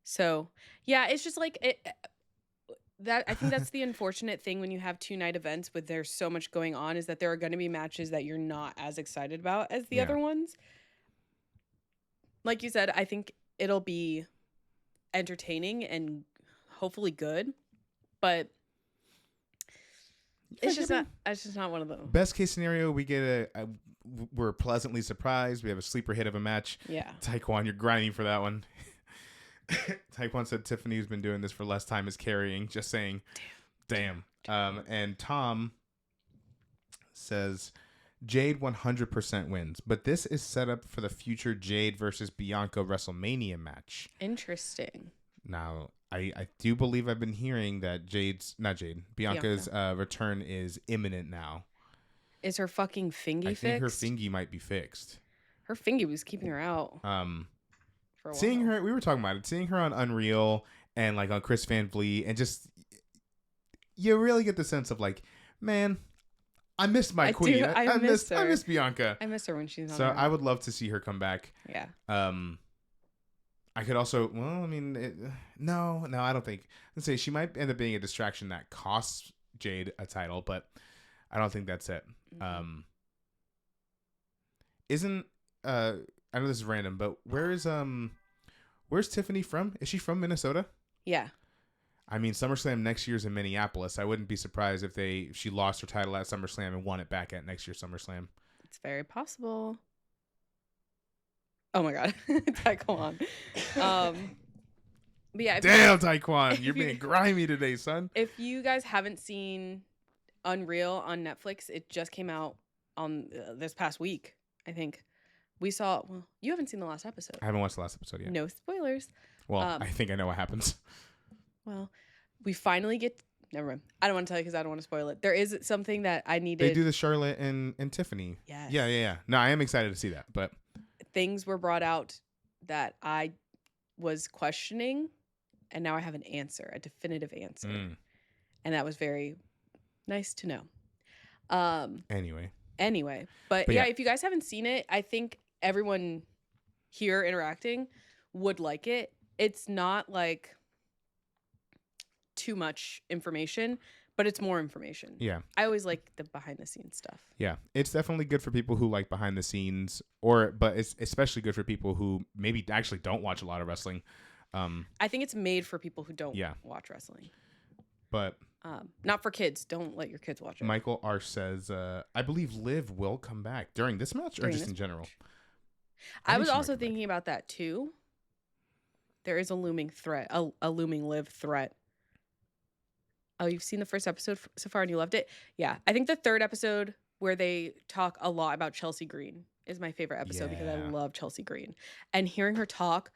So, yeah, it's just like that. I think that's the unfortunate thing when you have 2-night events with there's so much going on, is that there are going to be matches that you're not as excited about as the other ones. Like you said, I think it'll be entertaining and hopefully good, but it's just not one of those. Best case scenario, we get we're pleasantly surprised. We have a sleeper hit of a match. Yeah. Taekwon, you're grinding for that one. Taekwon said Tiffany's been doing this for less time as carrying. Just saying. Damn. And Tom says Jade 100% wins, but this is set up for the future Jade versus Bianca WrestleMania match. Interesting. Now, I do believe I've been hearing that Bianca's return is imminent now. Is her fucking fingy fixed? I think her fingy might be fixed. Her fingy was keeping her out. For a seeing while. her, we were talking about it, seeing her on Unreal and like on Chris Van Vliet, and just, you really get the sense of like, man, I miss my queen. I miss her. I miss Bianca. I miss her when she's on. So I would love to see her come back. Yeah. I could also, well, I mean, no, I don't think. Let's say she might end up being a distraction that costs Jade a title, but I don't think that's it. Mm-hmm. I know this is random, but where's Tiffany from? Is she from Minnesota? Yeah. I mean, SummerSlam next year's in Minneapolis. I wouldn't be surprised if she lost her title at SummerSlam and won it back at next year's SummerSlam. It's very possible. Oh my God, Taekwon. But yeah. Damn, Taekwon, you're being grimy today, son. If you guys haven't seen Unreal on Netflix, it just came out on this past week, I think. We saw. Well, you haven't seen the last episode. I haven't watched the last episode yet. No spoilers. Well, I think I know what happens. Well, we finally get. Never mind. I don't want to tell you because I don't want to spoil it. There is something that I needed. They do the Charlotte and Tiffany. Yes. Yeah. No, I am excited to see that, but things were brought out that I was questioning, and now I have an answer, a definitive answer, and that was very nice to know. Anyway, but yeah, if you guys haven't seen it, I think everyone here interacting would like it. It's not like too much information, but it's more information. Yeah. I always like the behind the scenes stuff. Yeah. It's definitely good for people who like behind the scenes, but it's especially good for people who maybe actually don't watch a lot of wrestling. I think it's made for people who don't watch wrestling. But not for kids. Don't let your kids watch it. Michael R says, I believe Liv will come back during this match or just in general. I was also thinking about that too. There is a looming threat, a looming Liv threat. Oh, you've seen the first episode so far and you loved it? Yeah. I think the third episode where they talk a lot about Chelsea Green is my favorite episode because I love Chelsea Green. And hearing her talk,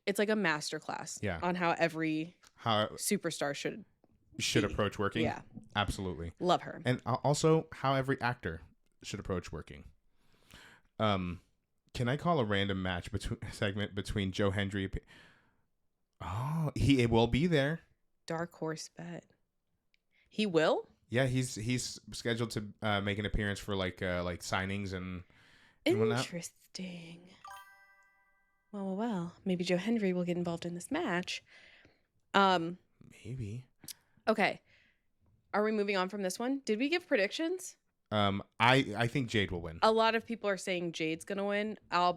it's like a masterclass on how every superstar should approach working. Yeah. Absolutely. Love her. And also how every actor should approach working. Can I call a random match between Joe Hendry? Oh, he will be there. Dark horse bet. He will? Yeah, he's scheduled to make an appearance for like signings and interesting. Well. Maybe Joe Hendry will get involved in this match. Maybe. Okay. Are we moving on from this one? Did we give predictions? I think Jade will win. A lot of people are saying Jade's gonna win. I'll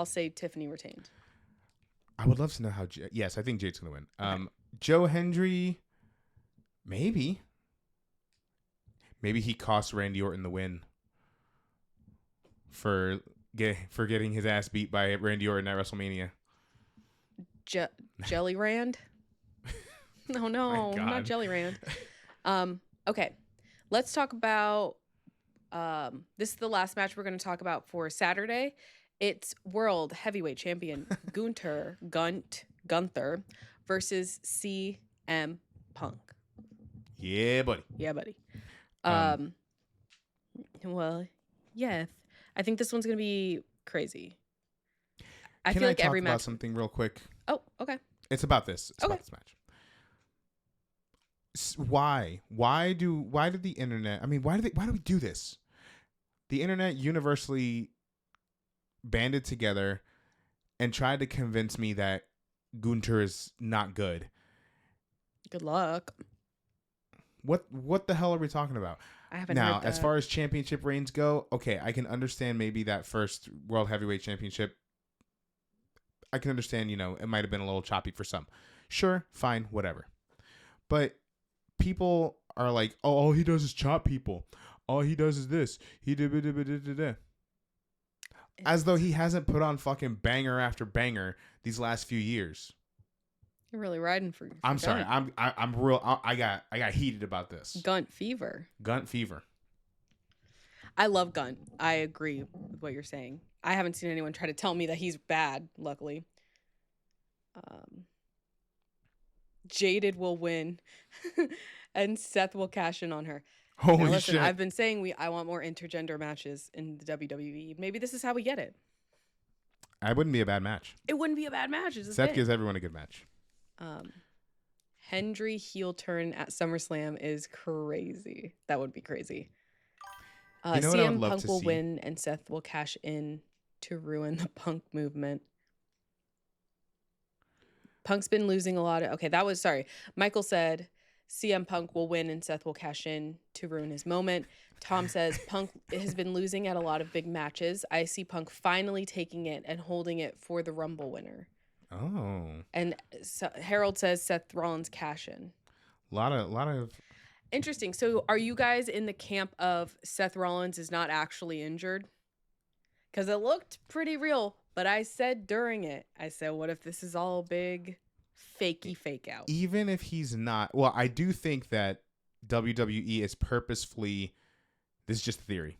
say Tiffany retained. I would love to know how. Yes, I think Jade's gonna win. Okay. Joe Hendry, maybe he cost Randy Orton the win for getting his ass beat by Randy Orton at WrestleMania. Jelly Rand? No, not Jelly Rand. Okay, let's talk about. This is the last match we're going to talk about for Saturday. It's World Heavyweight Champion Gunther versus CM Punk. Yeah, buddy. Well, yeah. I think this one's going to be crazy. I feel like every match. About something real quick? Oh, okay. It's about this. It's about this match. Why did the internet? I mean, why do we do this? The internet universally banded together and tried to convince me that Gunter is not good. Good luck. What the hell are we talking about? I haven't Now, heard that. as far as championship reigns go, okay, I can understand maybe that first World Heavyweight Championship. I can understand, it might have been a little choppy for some. Sure, fine, whatever. But people are like, oh, all he does is chop people. All he does is this. As though he hasn't put on fucking banger after banger these last few years. You're really riding for I'm Gunt. sorry. I'm real. I got heated about this. Gunt fever. Gunt fever. I love Gunt. I agree with what you're saying. I haven't seen anyone try to tell me that he's bad, luckily. Jaded will win and Seth will cash in on her. Holy now, listen, shit. I've been saying I want more intergender matches in the WWE. Maybe this is how we get it. I wouldn't be a bad match. It wouldn't be a bad match. Seth gives everyone a good match. Hendry heel turn at SummerSlam is crazy. That would be crazy. CM Punk will win and Seth will cash in to ruin the Punk movement. Punk's been losing a lot of... Okay, Michael said CM Punk will win and Seth will cash in to ruin his moment. Tom says Punk has been losing at a lot of big matches. I see Punk finally taking it and holding it for the Rumble winner. Oh. And Harold says Seth Rollins cash in. A lot of... Interesting. So are you guys in the camp of Seth Rollins is not actually injured? Because it looked pretty real. But I said during it, what if this is all big fakey fake out? Even if he's not, well, I do think that WWE is purposefully, this is just theory.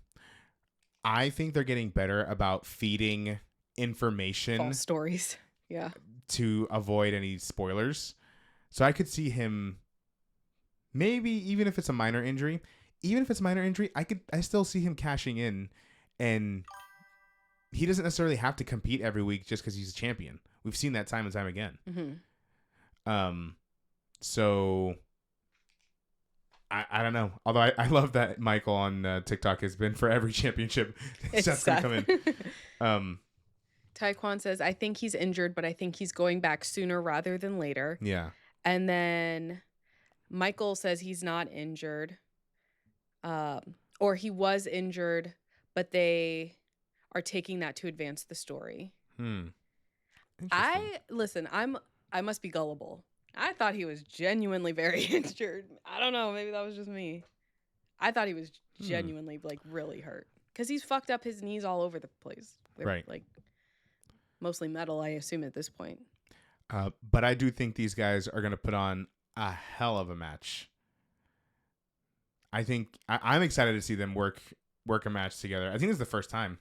I think they're getting better about feeding information. False stories. Yeah. To avoid any spoilers. So I could see him, maybe even if it's a minor injury, I still see him cashing in, and he doesn't necessarily have to compete every week just because he's a champion. We've seen that time and time again. Mm-hmm. So I don't know. Although I love that Michael on TikTok has been for every championship. Seth's gonna come in. Taekwon says, I think he's injured, but I think he's going back sooner rather than later. Yeah. And then Michael says he's not injured. Or he was injured, but they are taking that to advance the story. I must be gullible. I thought he was genuinely very injured. I don't know, maybe that was just me. I thought he was genuinely really hurt because he's fucked up his knees all over the place. They're, right. Mostly metal, I assume at this point. But I do think these guys are going to put on a hell of a match. I think I'm excited to see them work a match together. I think it's the first time.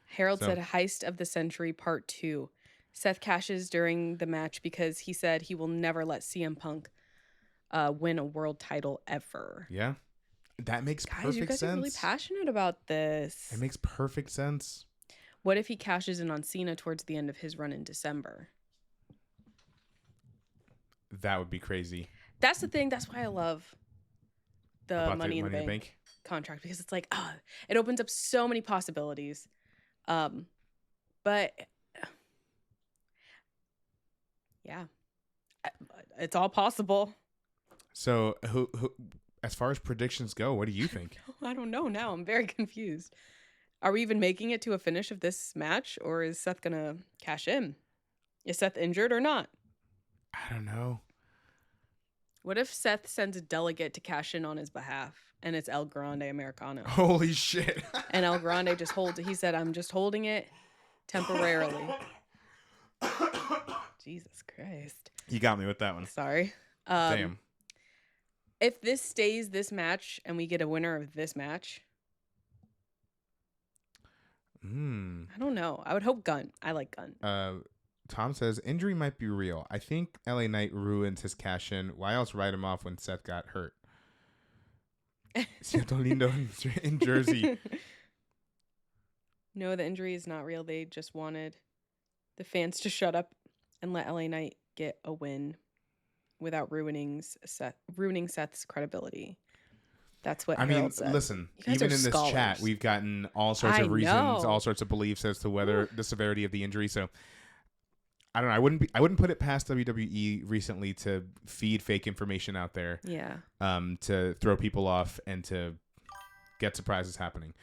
Harold said Heist of the Century Part 2. Seth cashes during the match because he said he will never let CM Punk win a world title ever. Yeah. That makes perfect sense. Guys, you guys are really passionate about this. It makes perfect sense. What if he cashes in on Cena towards the end of his run in December? That would be crazy. That's the thing. That's why I love the Money in the Bank contract, because it's it opens up so many possibilities. But yeah, it's all possible. So who as far as predictions go, what do you think? I don't know now. I'm very confused. Are we even making it to a finish of this match, or is Seth going to cash in? Is Seth injured or not? I don't know. What if Seth sends a delegate to cash in on his behalf, and it's El Grande Americano? Holy shit. And El Grande just holds it. He said, I'm just holding it temporarily. Jesus Christ. You got me with that one. Sorry. Damn. If this stays this match and we get a winner of this match, I don't know. I would hope Gunn. I like Gunn. Tom says injury might be real. I think LA Knight ruined his cash in. Why else write him off when Seth got hurt? Siento lindo in Jersey. No, the injury is not real. They just wanted the fans to shut up and let LA Knight get a win without ruining Seth's credibility. That's what Harold said. Listen, even in this chat, we've gotten all sorts of reasons, all sorts of beliefs as to whether the severity of the injury. So I don't know. I wouldn't put it past WWE recently to feed fake information out there. Yeah. To throw people off and to get surprises happening.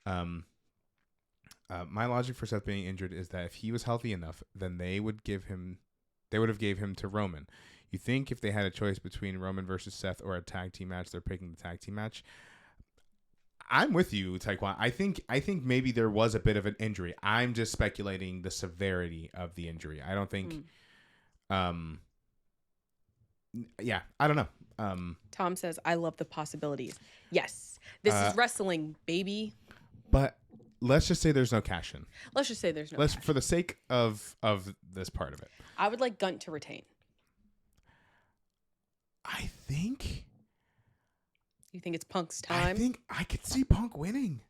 My logic for Seth being injured is that if he was healthy enough, then they would have gave him to Roman. You think if they had a choice between Roman versus Seth or a tag team match, they're picking the tag team match. I'm with you, Taekwondo. I think maybe there was a bit of an injury. I'm just speculating the severity of the injury. I don't think. Yeah, I don't know. Tom says, "I love the possibilities." Yes, this is wrestling, baby. But let's just say there's no cash in. Let's just say there's no. Cash. For the sake of this part of it, I would like Gunt to retain. I think. You think it's Punk's time? I think I could see Punk winning.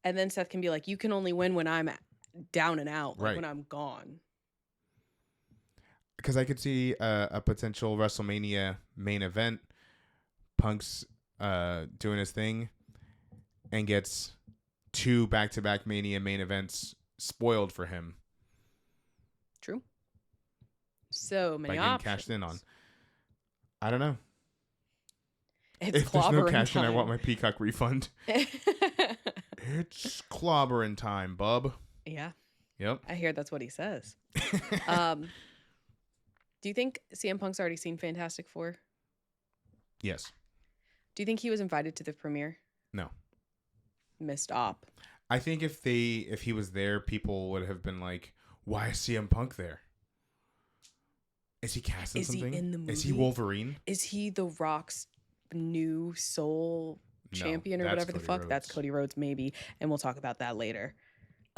And then Seth can be like, you can only win when I'm down and out, like when I'm gone. Because I could see a potential WrestleMania main event. Punk's doing his thing and gets 2 back-to-back Mania main events spoiled for him. True. So many by getting options. Cashed in on. I don't know. If there's no cash in, I want my Peacock refund. It's clobbering time, bub. Yeah. Yep. I hear that's what he says. Do you think CM Punk's already seen Fantastic Four? Yes. Do you think he was invited to the premiere? No. Missed op. I think if he was there, people would have been like, why is CM Punk there? Is he casting something? He in the movie? Is he Wolverine? Is he The Rock's new soul champion or whatever the fuck? Rhodes. That's Cody Rhodes, maybe. And we'll talk about that later.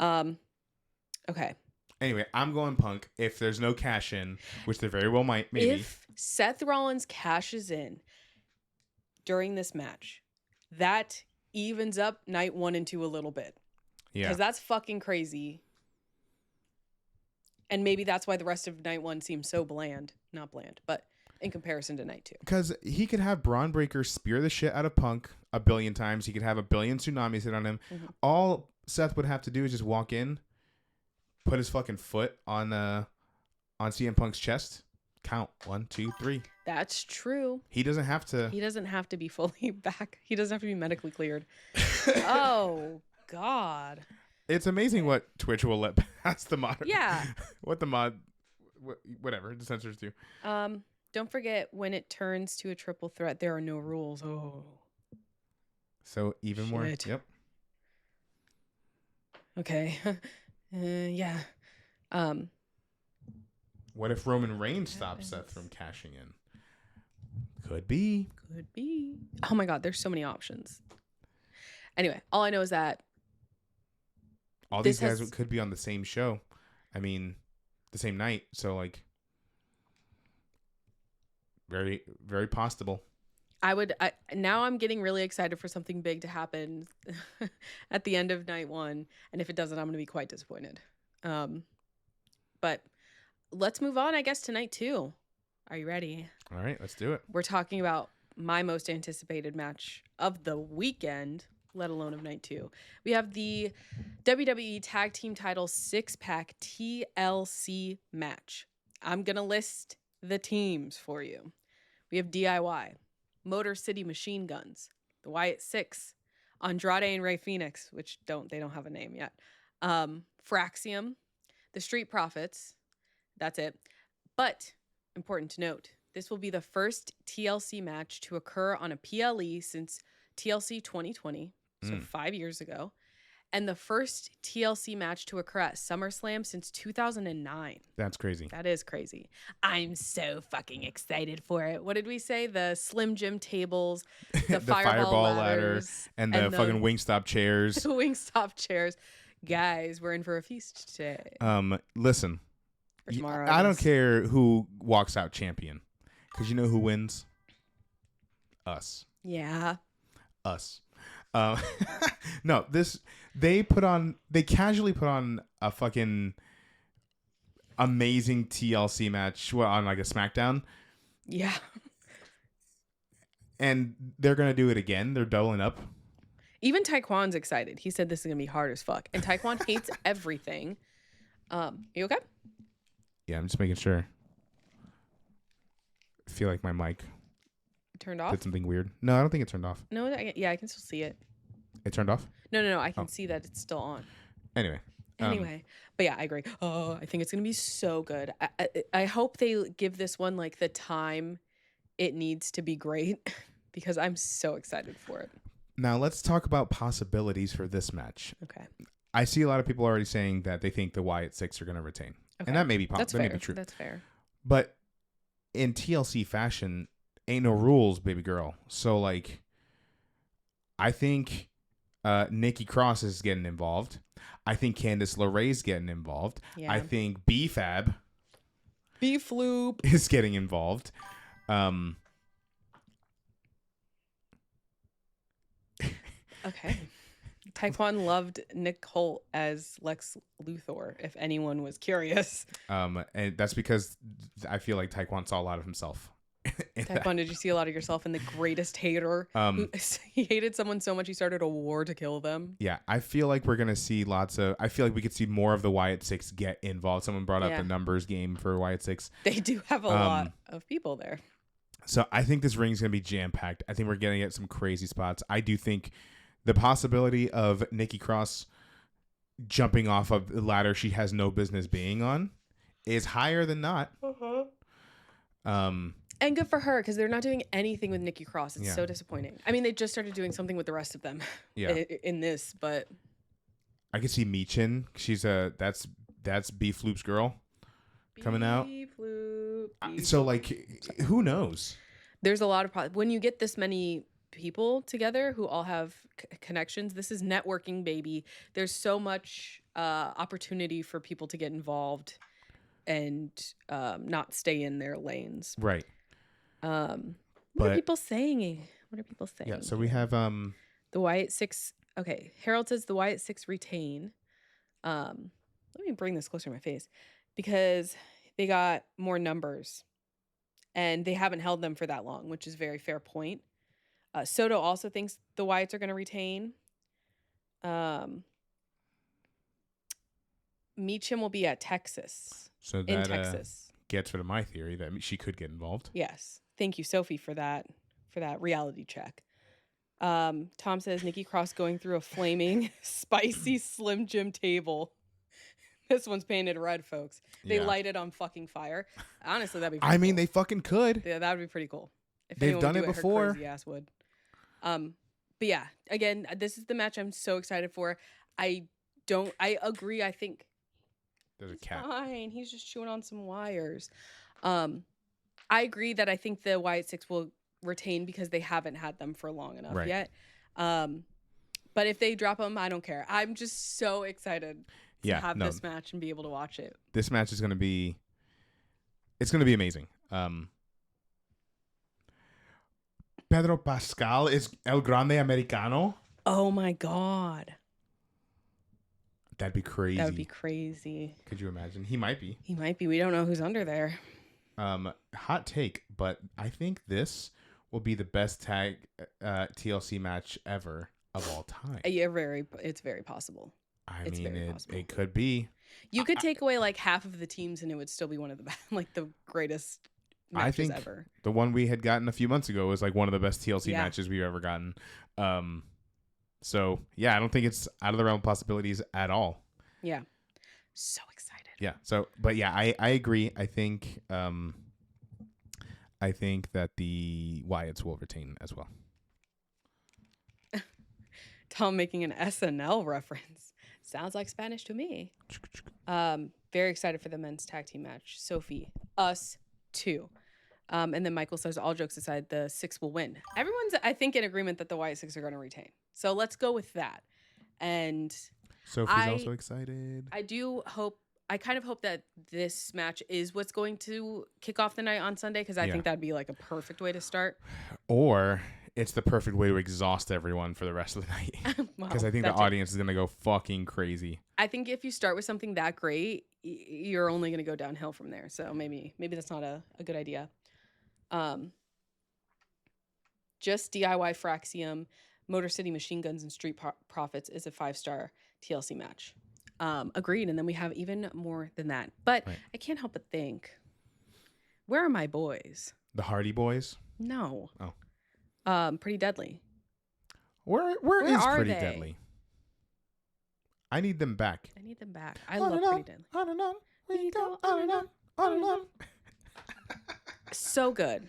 Okay. Anyway, I'm going Punk. If there's no cash in, which there very well might, maybe. If Seth Rollins cashes in during this match, that evens up night 1 and 2 a little bit. Yeah. Because that's fucking crazy. And maybe that's why the rest of night 1 seems so bland. Not bland, but in comparison to night 2. Because he could have Braun Breaker spear the shit out of Punk a billion times. He could have a billion tsunamis hit on him. Mm-hmm. All Seth would have to do is just walk in, put his fucking foot on CM Punk's chest. Count 1, 2, 3. That's true. He doesn't have to. He doesn't have to be fully back. He doesn't have to be medically cleared. Oh, God. It's amazing what Twitch will let pass the mod. Yeah. Whatever the censors do. Don't forget when it turns to a triple threat, there are no rules. Oh. So even more. Yep. Okay. Yeah. What if Roman Reigns stops Seth from cashing in? Could be. Oh my God, there's so many options. Anyway, all I know is that all these guys could be on the same show. I mean, the same night. So like, very, very possible. Now I'm getting really excited for something big to happen at the end of night 1. And if it doesn't, I'm going to be quite disappointed. But let's move on, I guess, to night 2. Are you ready? All right, let's do it. We're talking about my most anticipated match of the weekend, let alone of night 2. We have the WWE Tag Team Title 6-pack TLC match. I'm going to list the teams for you. We have DIY, Motor City Machine Guns, the Wyatt Six, Andrade and Rey Fenix, which they don't have a name yet. Fraxium, the Street Profits. That's it. But important to note, this will be the first TLC match to occur on a PLE since TLC 2020, so 5 years ago, and the first TLC match to occur at Summer Slam since 2009. That's crazy. That is crazy. I'm so fucking excited for it. What did we say? The Slim Jim tables, the fireball ladder, and the fucking Wingstop chairs. The Wingstop chairs. Guys, we're in for a feast today. Listen, tomorrow, I don't care who walks out champion, because you know who wins? Us. Yeah. Us. No, they casually put on a fucking amazing TLC match on like a SmackDown. Yeah. And they're going to do it again. They're doubling up. Even Taekwon's excited. He said this is gonna be hard as fuck, and Taekwon hates everything. You okay? Yeah, I'm just making sure. I feel like my mic Turned off? did something weird. No, I don't think it turned off. No, I can still see it. It turned off? No. I can see that it's still on. Anyway. But yeah, I agree. Oh, I think it's gonna be so good. I hope they give this one like the time it needs to be great because I'm so excited for it. Now let's talk about possibilities for this match. Okay. I see a lot of people already saying that they think the Wyatt Six are going to retain, Okay. and that may be That's that fair. may be true. That's fair. But in TLC fashion, ain't no rules, baby girl. So like, I think Nikki Cross is getting involved. I think Candice LeRae's getting involved. Yeah. I think B-Fab B-Floop is getting involved. Okay. Taekwon loved Nick Holt as Lex Luthor, if anyone was curious. And that's because I feel like Taekwon saw a lot of himself. Taekwon, did you see a lot of yourself in the greatest hater? He hated someone so much he started a war to kill them. Yeah, I feel like we're gonna see I feel like we could see more of the Wyatt Six get involved. Someone brought up the numbers game for Wyatt Six. They do have a lot of people there. So I think this ring's gonna be jam packed. I think we're gonna get some crazy spots. I do think the possibility of Nikki Cross jumping off of the ladder she has no business being on is higher than not. And good for her, because they're not doing anything with Nikki Cross. It's so disappointing. I mean, they just started doing something with the rest of them in this, but I could see Michin. She's that's B Floop's girl coming out. So like, who knows? There's a lot of when you get this many people together who all have connections. This is networking, baby. There's so much opportunity for people to get involved and not stay in their lanes. Right. What are people saying? Yeah, so we have the Wyatt Six. Okay, Harold says the Wyatt Six retain. Let me bring this closer to my face because they got more numbers and they haven't held them for that long, which is a very fair point. Soto also thinks the Wyatts are going to retain. Meacham will be at Texas. So that Texas gets rid of my theory that she could get involved. Yes. Thank you, Sophie, for that reality check. Tom says Nikki Cross going through a flaming, spicy Slim Jim table. This one's painted red, folks. They light it on fucking fire. Honestly, that'd be pretty cool. They fucking could. Yeah, that would be pretty cool. If they've done it before. Her crazy ass would. But yeah, again, this is the match I'm so excited for. I agree. I think there's a cat. Fine. He's just chewing on some wires. I agree that I think the Wyatt Six will retain because they haven't had them for long enough yet. But if they drop them, I don't care. I'm just so excited to have this match and be able to watch it. This match is going to be amazing. Pedro Pascal is El Grande Americano. Oh my God. That'd be crazy. That would be crazy. Could you imagine? He might be. We don't know who's under there. Hot take, but I think this will be the best tag TLC match ever of all time. It's very possible. It could be. You could take away like half of the teams and it would still be one of the best, like the greatest matches ever. The one we had gotten a few months ago was like one of the best TLC matches we've ever gotten. So yeah, I don't think it's out of the realm of possibilities at all. Yeah. So excited. Yeah. So, but yeah, I agree. I think that the Wyatts will retain as well. Tom making an SNL reference. Sounds like Spanish to me. Very excited for the men's tag team match. Sophie, us too. And then Michael says, all jokes aside, the Six will win. Everyone's, I think, in agreement that the Wyatt Six are going to retain. So let's go with that. And Sophie's also excited. I kind of hope that this match is what's going to kick off the night on Sunday because I think that'd be like a perfect way to start. Or it's the perfect way to exhaust everyone for the rest of the night. Because I think the audience is going to go fucking crazy. I think if you start with something that great, you're only going to go downhill from there. So maybe that's not a good idea. Just DIY Fraxium. Motor City Machine Guns and Street Profits is a 5-star TLC match. Agreed. And then we have even more than that. But Right. I can't help but think, where are my boys? The Hardy Boys. No. Oh. Pretty Deadly. Where is are Pretty they? Deadly? I need them back. I need them back. I love Pretty Deadly. On and on. We go on and on. On and on. So good.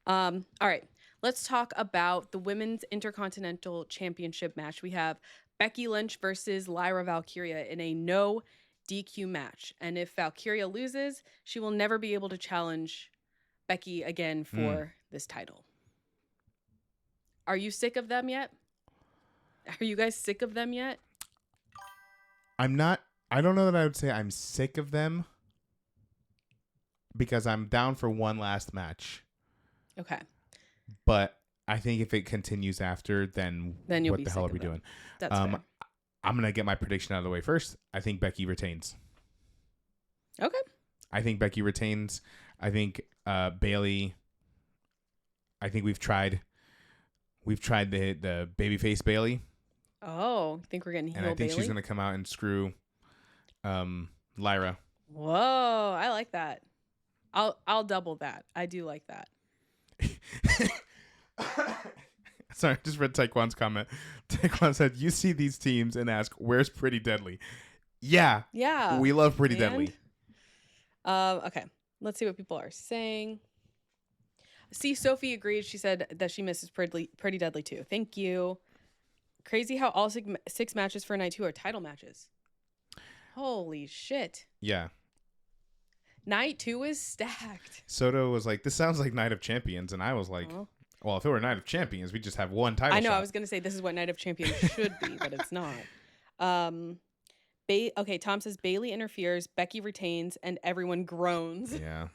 All right. Let's talk about the Women's Intercontinental Championship match. We have Becky Lynch versus Lyra Valkyria in a no DQ match. And if Valkyria loses, she will never be able to challenge Becky again for this title. Are you sick of them yet? Are you guys sick of them yet? I'm not. I don't know that I would say I'm sick of them because I'm down for one last match. Okay. But I think if it continues after, then you'll what be the hell are sick we of them. doing? That's fair. I'm going to get my prediction out of the way first. I think Becky retains. Okay. I think Becky retains. I think Bailey. I think we've tried the babyface Bailey. Oh, I think we're getting heel And I think Bailey? she's going to come out and screw Lyra. Whoa, I like that. I'll double that. I do like that. Sorry, I just read Taekwon's comment. Taekwon said, "You see these teams and ask, where's Pretty Deadly?" Yeah. Yeah. We love Pretty Deadly. Okay. Let's see what people are saying. See, Sophie agreed. She said that she misses Pretty Deadly too. Thank you. Crazy how all 6 matches for night 2 are title matches. Holy shit. Yeah. Night 2 is stacked. Soto was like, "This sounds like Night of Champions," and I was like, "Well, if it were Night of Champions, we just have one title." I know. shot. I was gonna say this is what Night of Champions should be, but it's not. Okay. Tom says Bailey interferes, Becky retains, and everyone groans. Yeah.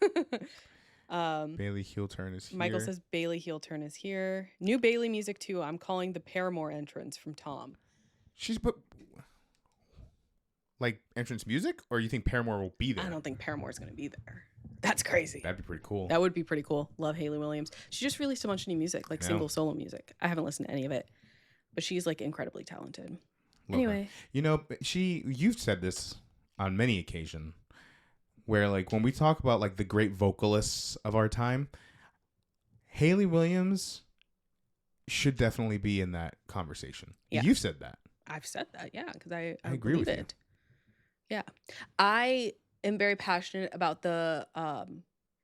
Bailey heel turn is here. Michael says Bailey heel turn is here. New Bailey music too. I'm calling the Paramore entrance from Tom. She's put like entrance music, or you think Paramore will be there? I don't think Paramore's gonna be there. That's crazy. That'd be pretty cool. That would be pretty cool. Love Hayley Williams. She just released a bunch of new music, like single solo music. I haven't listened to any of it, but she's like incredibly talented. Anyway, you know, you've said this on many occasions, where like when we talk about like the great vocalists of our time, Hayley Williams should definitely be in that conversation. Yeah. You've said that. I've said that, yeah, because I agree with it. Yeah, I am very passionate about the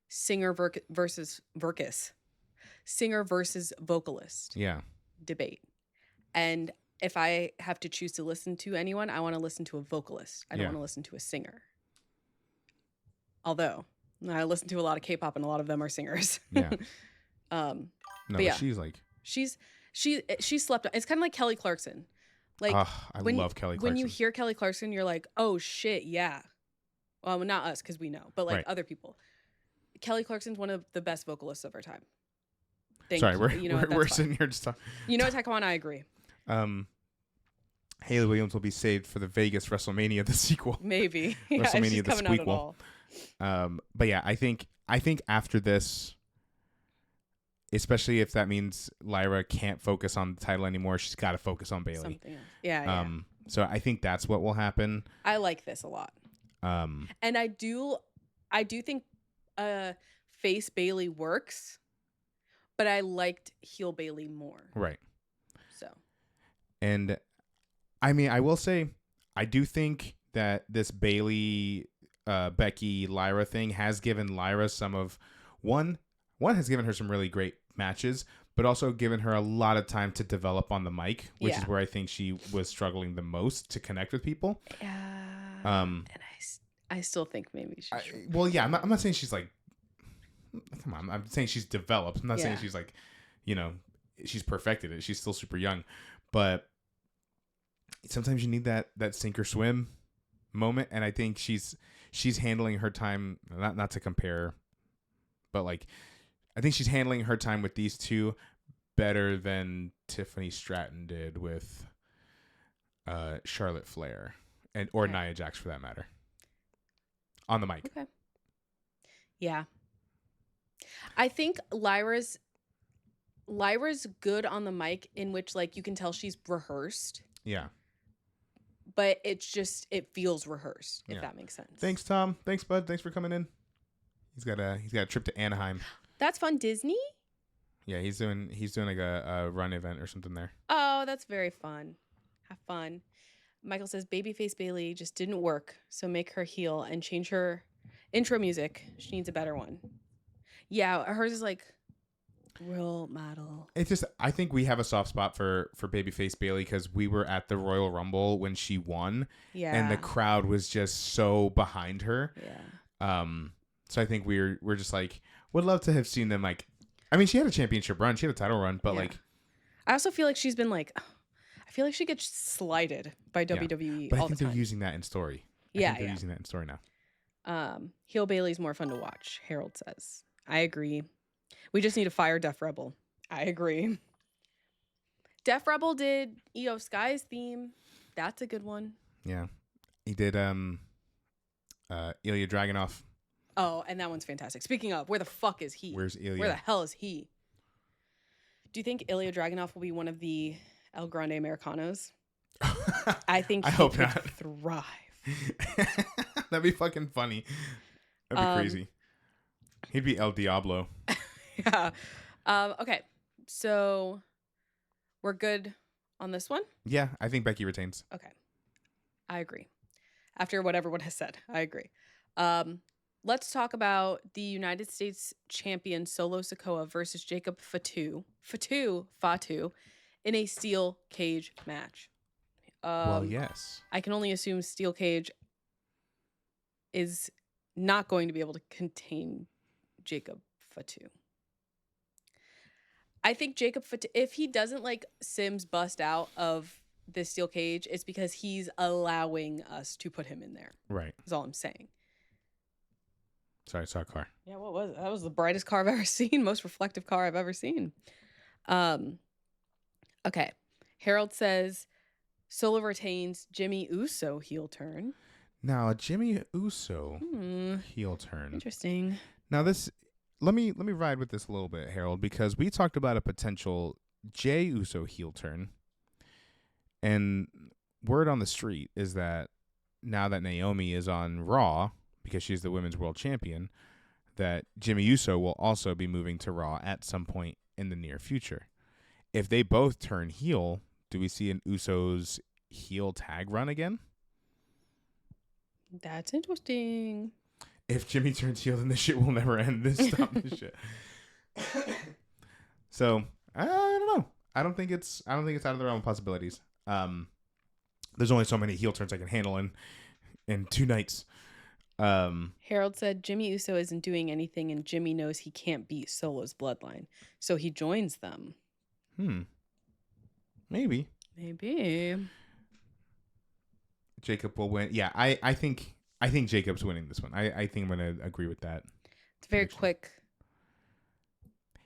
singer versus vocalist debate. And if I have to choose to listen to anyone, I want to listen to a vocalist. I don't want to listen to a singer. Although I listen to a lot of K-pop and a lot of them are singers. Yeah. No, but yeah, she's like she slept. It's kind of like Kelly Clarkson. Like I love Kelly Clarkson. When you hear Kelly Clarkson, you're like, oh shit, yeah. Well, not us because we know, but like other people. Kelly Clarkson's one of the best vocalists of our time. Sorry, we're sitting here just talking. You know, Taekwon, I agree. Hayley Williams will be saved for the Vegas WrestleMania, the sequel. Maybe. WrestleMania, the sequel. But yeah, I think after this, especially if that means Lyra can't focus on the title anymore, she's got to focus on Bailey. Something else. Yeah. So I think that's what will happen. I like this a lot. And I do think face Bailey works, but I liked heel Bailey more. Right. So. And I mean, I will say, I do think that this Bailey, Becky, Lyra thing has given Lyra some of one has given her some really great matches, but also given her a lot of time to develop on the mic, which is where I think she was struggling the most to connect with people. And I still think maybe she should. Well, yeah, I'm not saying she's like, come on, I'm saying she's developed. I'm not saying she's like, she's perfected it. She's still super young, but sometimes you need that sink or swim moment, and I think she's handling her time, not to compare, but like I think she's handling her time with these two better than Tiffany Stratton did with Charlotte Flair or Nia Jax for that matter on the mic. Okay. Yeah. I think Lyra's Lyra's good on the mic, in which like you can tell she's rehearsed, Yeah. but it feels rehearsed, if Yeah. that makes sense. Thanks, Tom. Thanks, bud. Thanks for coming in. He's got a trip to Anaheim. That's fun. Disney? Yeah, he's doing like a run event or something there. Oh, that's very fun. Have fun. Michael says Babyface Bailey just didn't work, so make her heel and change her intro music. She needs a better one. Yeah, hers is like role model. It's just, I think we have a soft spot for Babyface Bailey because we were at the Royal Rumble when she won, Yeah. and the crowd was just so behind her. Yeah. So I think we're just like, would love to have seen them like. I mean, she had a championship run, she had a title run, but like. I also feel like she's been like, I feel like she gets slighted by WWE but all I think the time. they're using that in story. Yeah, I think they're using that in story now. Heel Bailey's more fun to watch, Harold says. I agree. We just need to fire Def Rebel. I agree. Def Rebel did Io Sky's theme. That's a good one. Yeah. He did Ilya Dragunov. Oh, and that one's fantastic. Speaking of, where the fuck is he? Where's Ilya? Where the hell is he? Do you think Ilya Dragunov will be one of the El Grande Americanos? I think I he hope could not. thrive. That'd be fucking funny. That'd be crazy. He'd be El Diablo. Yeah. Okay. So we're good on this one? Yeah, I think Becky retains. Okay. I agree. After what everyone has said, I agree. Let's talk about the United States champion Solo Sikoa versus Jacob Fatu in a steel cage match. Well, yes. I can only assume steel cage is not going to be able to contain Jacob Fatu. I think Jacob Fatu, if he doesn't like Sims bust out of this steel cage, it's because he's allowing us to put him in there. Right. That's all I'm saying. Sorry, I saw a car. Yeah, what was it? That was the brightest car I've ever seen, most reflective car I've ever seen. Okay. Harold says Solo retains Jimmy Uso heel turn. Now, a Jimmy Uso heel turn. Interesting. Now, this let me ride with this a little bit, Harold, because we talked about a potential Jey Uso heel turn, and word on the street is that now that Naomi is on Raw, because she's the women's world champion, that Jimmy Uso will also be moving to Raw at some point in the near future. If they both turn heel, do we see an Usos heel tag run again? That's interesting. If Jimmy turns heel, then this shit will never end. Stop this shit. So I don't know. I don't think it's out of the realm of possibilities. There's only so many heel turns I can handle in 2 nights. Harold said Jimmy Uso isn't doing anything, and Jimmy knows he can't beat Solo's bloodline, so he joins them. Maybe Jacob will win. Yeah, I think Jacob's winning this one. I think I'm gonna agree with that. It's very quick.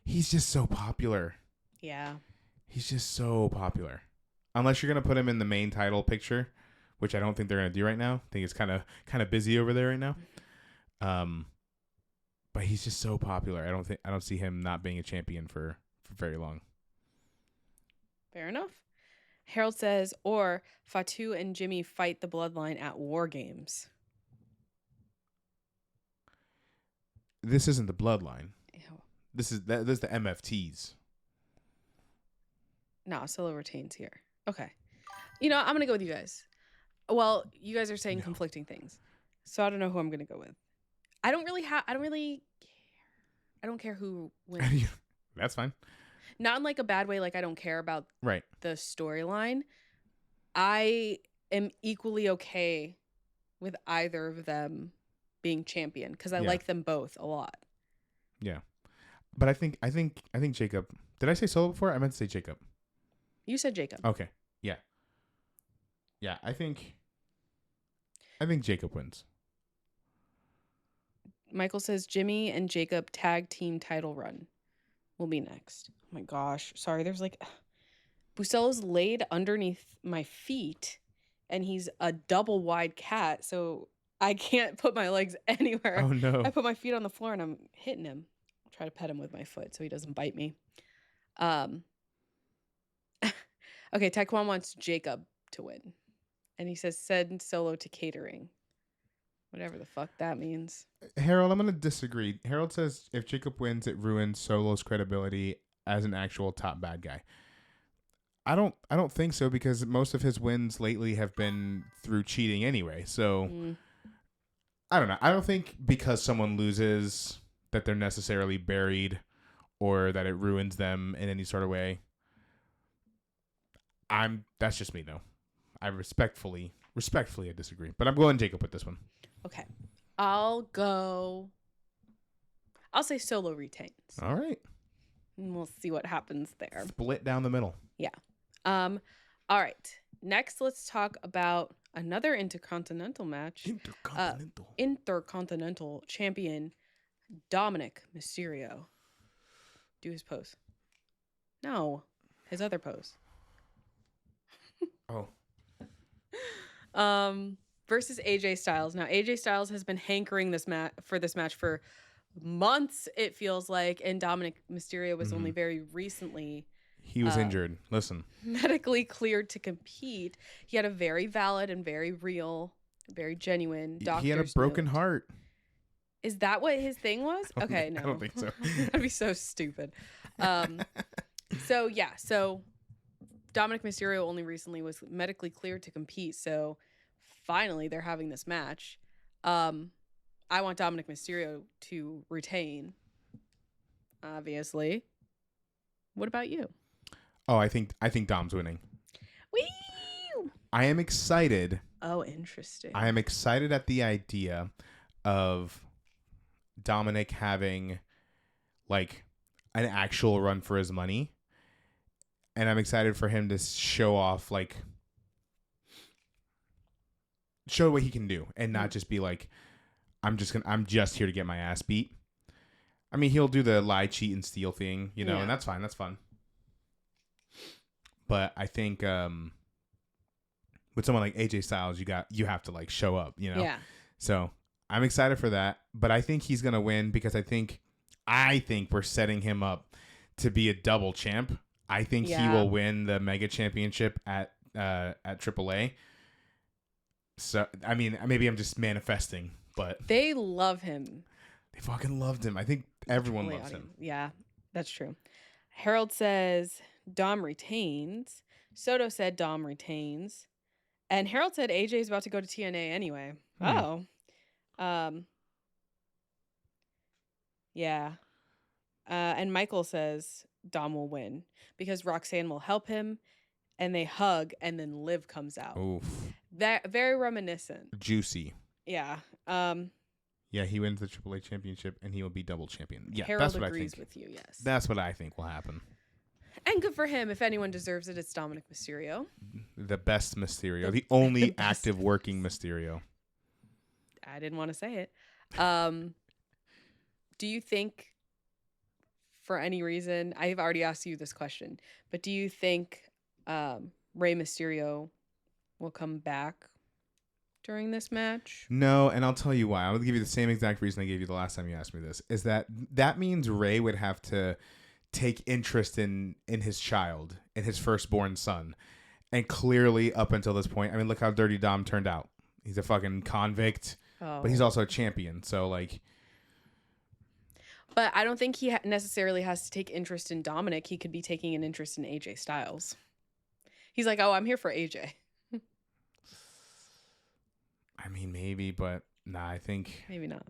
He's just so popular. Yeah. He's just so popular. Unless you're gonna put him in the main title picture, which I don't think they're gonna do right now. I think it's kind of busy over there right now. But he's just so popular. I don't see him not being a champion for very long. Fair enough. Harold says, or Fatu and Jimmy fight the bloodline at War Games. This isn't the bloodline. Ew. This is the MFTs. Nah, Solo retains here. Okay. You know, I'm going to go with you guys. Well, you guys are saying conflicting things. So I don't know who I'm going to go with. I don't care who wins. That's fine. Not in like a bad way, like I don't care about Right. the storyline. I am equally okay with either of them being champion because I like them both a lot. Yeah. But I think Jacob. Did I say Solo before? I meant to say Jacob. You said Jacob. Okay. Yeah. Yeah, I think Jacob wins. Michael says Jimmy and Jacob tag team title run will be next. Oh my gosh. Sorry, there's like Bucelo's laid underneath my feet and he's a double wide cat, so I can't put my legs anywhere. Oh no. I put my feet on the floor and I'm hitting him. I'll try to pet him with my foot so he doesn't bite me. Um, okay, Taekwon wants Jacob to win. And he says, send Solo to catering. Whatever the fuck that means. Harold, I'm going to disagree. Harold says if Jacob wins, it ruins Solo's credibility as an actual top bad guy. I don't think so, because most of his wins lately have been through cheating anyway. So I don't know. I don't think because someone loses that they're necessarily buried or that it ruins them in any sort of way. That's just me though. I respectfully I disagree. But I'm going Jacob with this one. Okay. I'll say Solo retains. All right. And we'll see what happens there. Split down the middle. Yeah. All right. Next, let's talk about another intercontinental match. Intercontinental champion Dominic Mysterio. Do his pose. No, his other pose. Oh. Versus AJ Styles. Now, AJ Styles has been hankering for this match for months, it feels like, and Dominic Mysterio was only very recently. He was injured. Listen. Medically cleared to compete. He had a very valid and very real, very genuine doctor's He had a broken heart. Is that what his thing was? Okay, no. I don't think so. That'd be so stupid. So Dominic Mysterio only recently was medically cleared to compete, so finally they're having this match. I want Dominic Mysterio to retain, obviously. What about you? Oh, I think Dom's winning. Wee! I am excited. Oh, interesting. I am excited at the idea of Dominic having like an actual run for his money. And I'm excited for him to show off, like, show what he can do and not just be like, I'm just here to get my ass beat. I mean, he'll do the lie, cheat, and steal thing, you know, and that's fine. That's fun. But I think with someone like AJ Styles, you have to like show up, you know? Yeah. So I'm excited for that. But I think he's gonna win because I think we're setting him up to be a double champ. I think he will win the Mega Championship at AAA. So I mean, maybe I'm just manifesting, but they love him. They fucking loved him. I think everyone loves him. Yeah, that's true. Harold says Dom retains. Soto said Dom retains. And Harold said AJ's about to go to TNA anyway. Oh. Yeah. And Michael says Dom will win because Roxanne will help him, and they hug, and then Liv comes out. Oof. That very reminiscent. Juicy. Yeah. Yeah, he wins the AAA championship, and he will be double champion. Yeah, Harold that's what agrees I think. with you. Yes. That's what I think will happen. And good for him. If anyone deserves it, it's Dominic Mysterio. The best Mysterio. The only active working Mysterio. I didn't want to say it. Do you think, for any reason, I've already asked you this question, but do you think Rey Mysterio will come back during this match? No, and I'll tell you why. I'm going to give you the same exact reason I gave you the last time you asked me this, is that means Rey would have to take interest in his child, in his firstborn son. And clearly, up until this point, I mean, look how dirty Dom turned out. He's a fucking convict, but he's also a champion. So, like... But I don't think he necessarily has to take interest in Dominic. He could be taking an interest in AJ Styles. He's like, oh, I'm here for AJ. I mean, maybe, but nah, I think... Maybe not.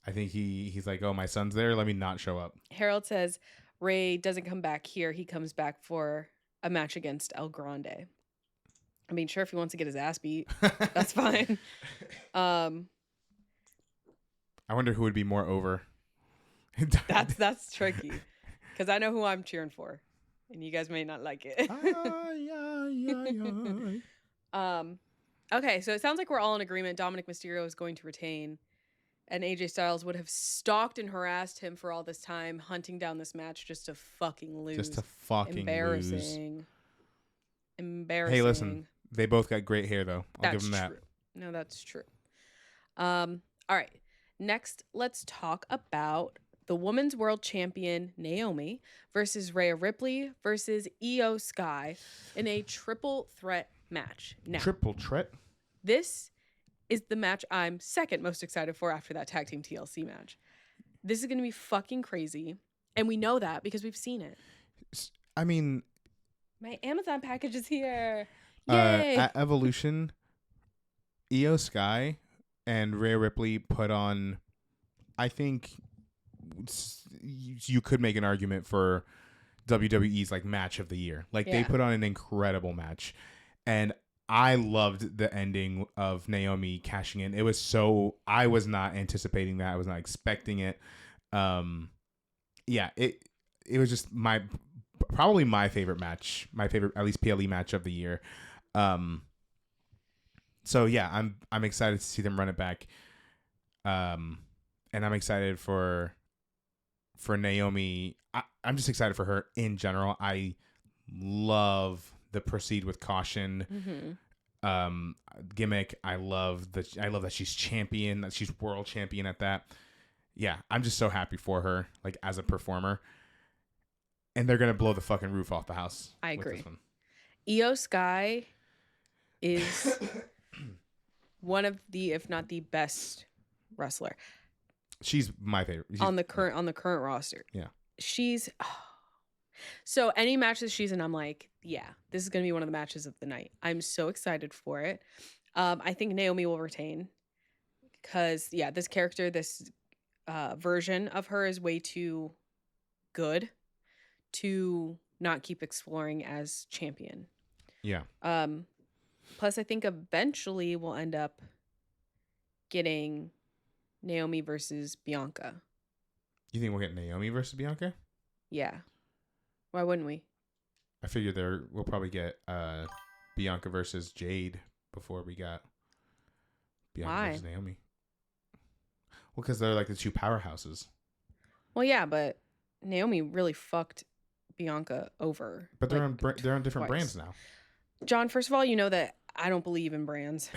I think he's like, oh, my son's there. Let me not show up. Harold says Rey doesn't come back here. He comes back for a match against El Grande. I mean, sure, if he wants to get his ass beat, that's fine. I wonder who would be more over. That's tricky, because I know who I'm cheering for, and you guys may not like it. Okay, so it sounds like we're all in agreement. Dominic Mysterio is going to retain, and AJ Styles would have stalked and harassed him for all this time, hunting down this match just to fucking lose. Just to fucking Embarrassing. lose. Embarrassing. Hey, listen, they both got great hair, though. I'll give them that. True. No, that's true. All right. Next, let's talk about the Women's World Champion Naomi versus Rhea Ripley versus Io Sky in a triple threat match. Now, Triple threat. this is the match I'm second most excited for after that tag team TLC match. This is going to be fucking crazy. And we know that because we've seen it. I mean, my Amazon package is here. Yay! At Evolution, Io Sky and Rhea Ripley put on, I think you could make an argument for WWE's like match of the year. Like they put on an incredible match. And I loved the ending of Naomi cashing in. It was so, I was not anticipating that. I was not expecting it. It was just probably my favorite match, my favorite, at least PLE match of the year. So yeah, I'm excited to see them run it back. And I'm excited for Naomi. I'm just excited for her in general. I love the proceed with caution gimmick. I love that she's champion, that she's world champion at that. Yeah, I'm just so happy for her, like as a performer. And they're gonna blow the fucking roof off the house. I agree. Io Sky is one of the, if not the best wrestler. She's my favorite. On the current roster. Yeah. So any matches she's in, I'm like, yeah, this is gonna be one of the matches of the night. I'm so excited for it. I think Naomi will retain because this character, this version of her is way too good to not keep exploring as champion. Yeah. Plus, I think eventually we'll end up getting Naomi versus Bianca. You think we'll get Naomi versus Bianca? Yeah. Why wouldn't we? I figure we'll probably get Bianca versus Jade before we got Bianca versus Naomi. Well, because they're like the two powerhouses. Well, yeah, but Naomi really fucked Bianca over. But they're on different brands now. John, first of all, you know that I don't believe in brands,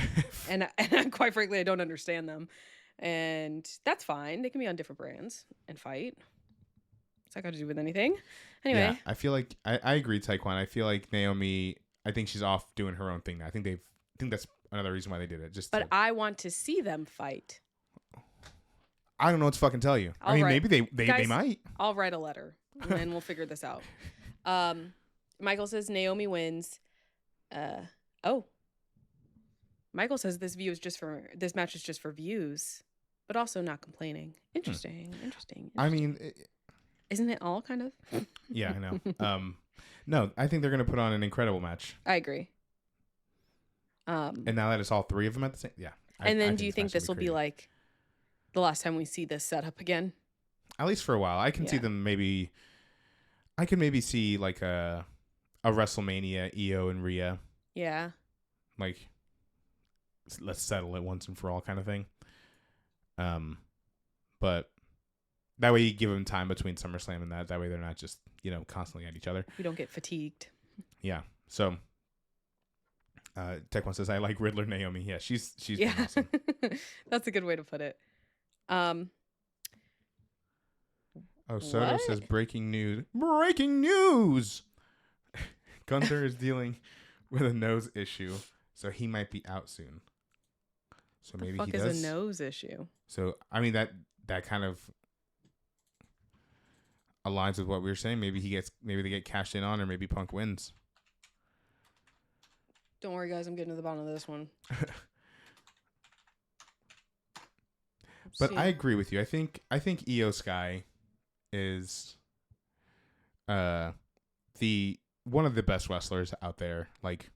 and quite frankly, I don't understand them, and that's fine. They can be on different brands and fight. What's that got to do with anything? Anyway, yeah, I feel like I agree, Taekwon. I feel like Naomi. I think she's off doing her own thing now. I think that's another reason why they did it. But I want to see them fight. I don't know what to fucking tell you. Maybe they might. I'll write a letter and then we'll figure this out. Michael says Naomi wins. Michael says this match is just for views, but also not complaining. Interesting. I mean, isn't it all kind of? Yeah, I know. No, I think they're gonna put on an incredible match. I agree. And now that it's all three of them at the same, yeah. And then do you think this will be like the last time we see this setup again? At least for a while. I can see them maybe. I can maybe see like a WrestleMania Io and Rhea. Yeah. Like, let's settle it once and for all kind of thing. But that way you give them time between SummerSlam and that. That way they're not just constantly at each other. We don't get fatigued. Yeah. So. Taekwon says I like Riddler Naomi. Yeah, she's been awesome. That's a good way to put it. Soto says breaking news. Breaking news. Gunther is dealing with a nose issue, so he might be out soon. So maybe he does. What is a nose issue? So I mean that kind of aligns with what we were saying. Maybe they get cashed in on, or maybe Punk wins. Don't worry, guys. I'm getting to the bottom of this one. But I agree with you. I think Io Sky is the one of the best wrestlers out there, like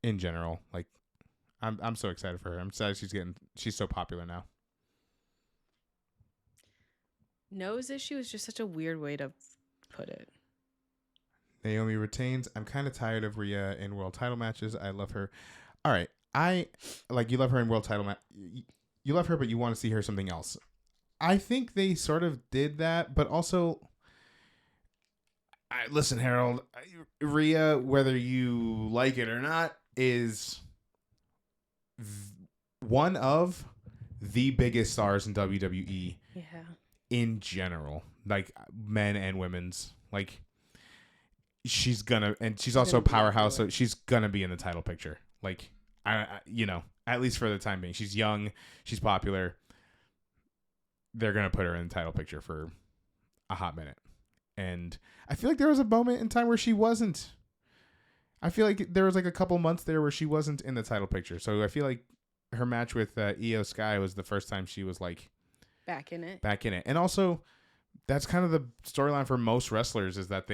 in general. Like I'm so excited for her. I'm excited she's so popular now. Nose issue is just such a weird way to put it. Naomi retains. I'm kind of tired of Rhea in world title matches. I love her. All right. You love her in world title match. You love her, but you want to see her something else. I think they sort of did that, but also, listen, Harold, Rhea, whether you like it or not, is one of the biggest stars in WWE. Yeah. in general, like men and women's, like she's also a powerhouse, so she's gonna be in the title picture. Like at least for the time being, she's young, she's popular. They're gonna put her in the title picture for a hot minute, and I feel like there was a moment in time where she wasn't. I feel like there was like a couple months there where she wasn't in the title picture. So I feel like her match with Io Sky was the first time she was like back in it. And also, that's kind of the storyline for most wrestlers, is that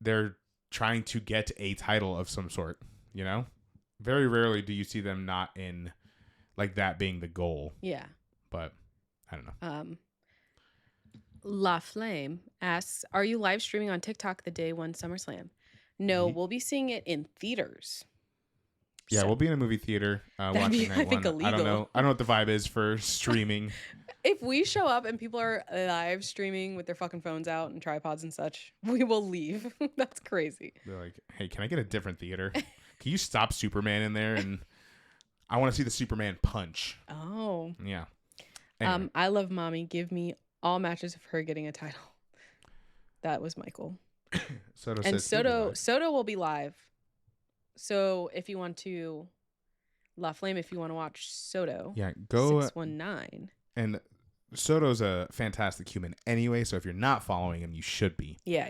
they're trying to get a title of some sort. You know, very rarely do you see them not in, like, that being the goal. Yeah. But I don't know. La Flame asks, "Are you live streaming on TikTok the day one SummerSlam?" No, we'll be seeing it in theaters. Yeah, we'll be in a movie theater watching that one. Illegal. I don't know what the vibe is for streaming. If we show up and people are live streaming with their fucking phones out and tripods and such, we will leave. That's crazy. They're like, "Hey, can I get a different theater? Can you stop Superman in there? And I want to see the Superman punch." Oh. Yeah. Anyway. I love Mommy. Give me all matches of her getting a title. That was Michael. Soto will be live. So if you want to, La Flame, if you want to watch Soto, go 619. And Soto's a fantastic human anyway, so if you're not following him, you should be. Yeah.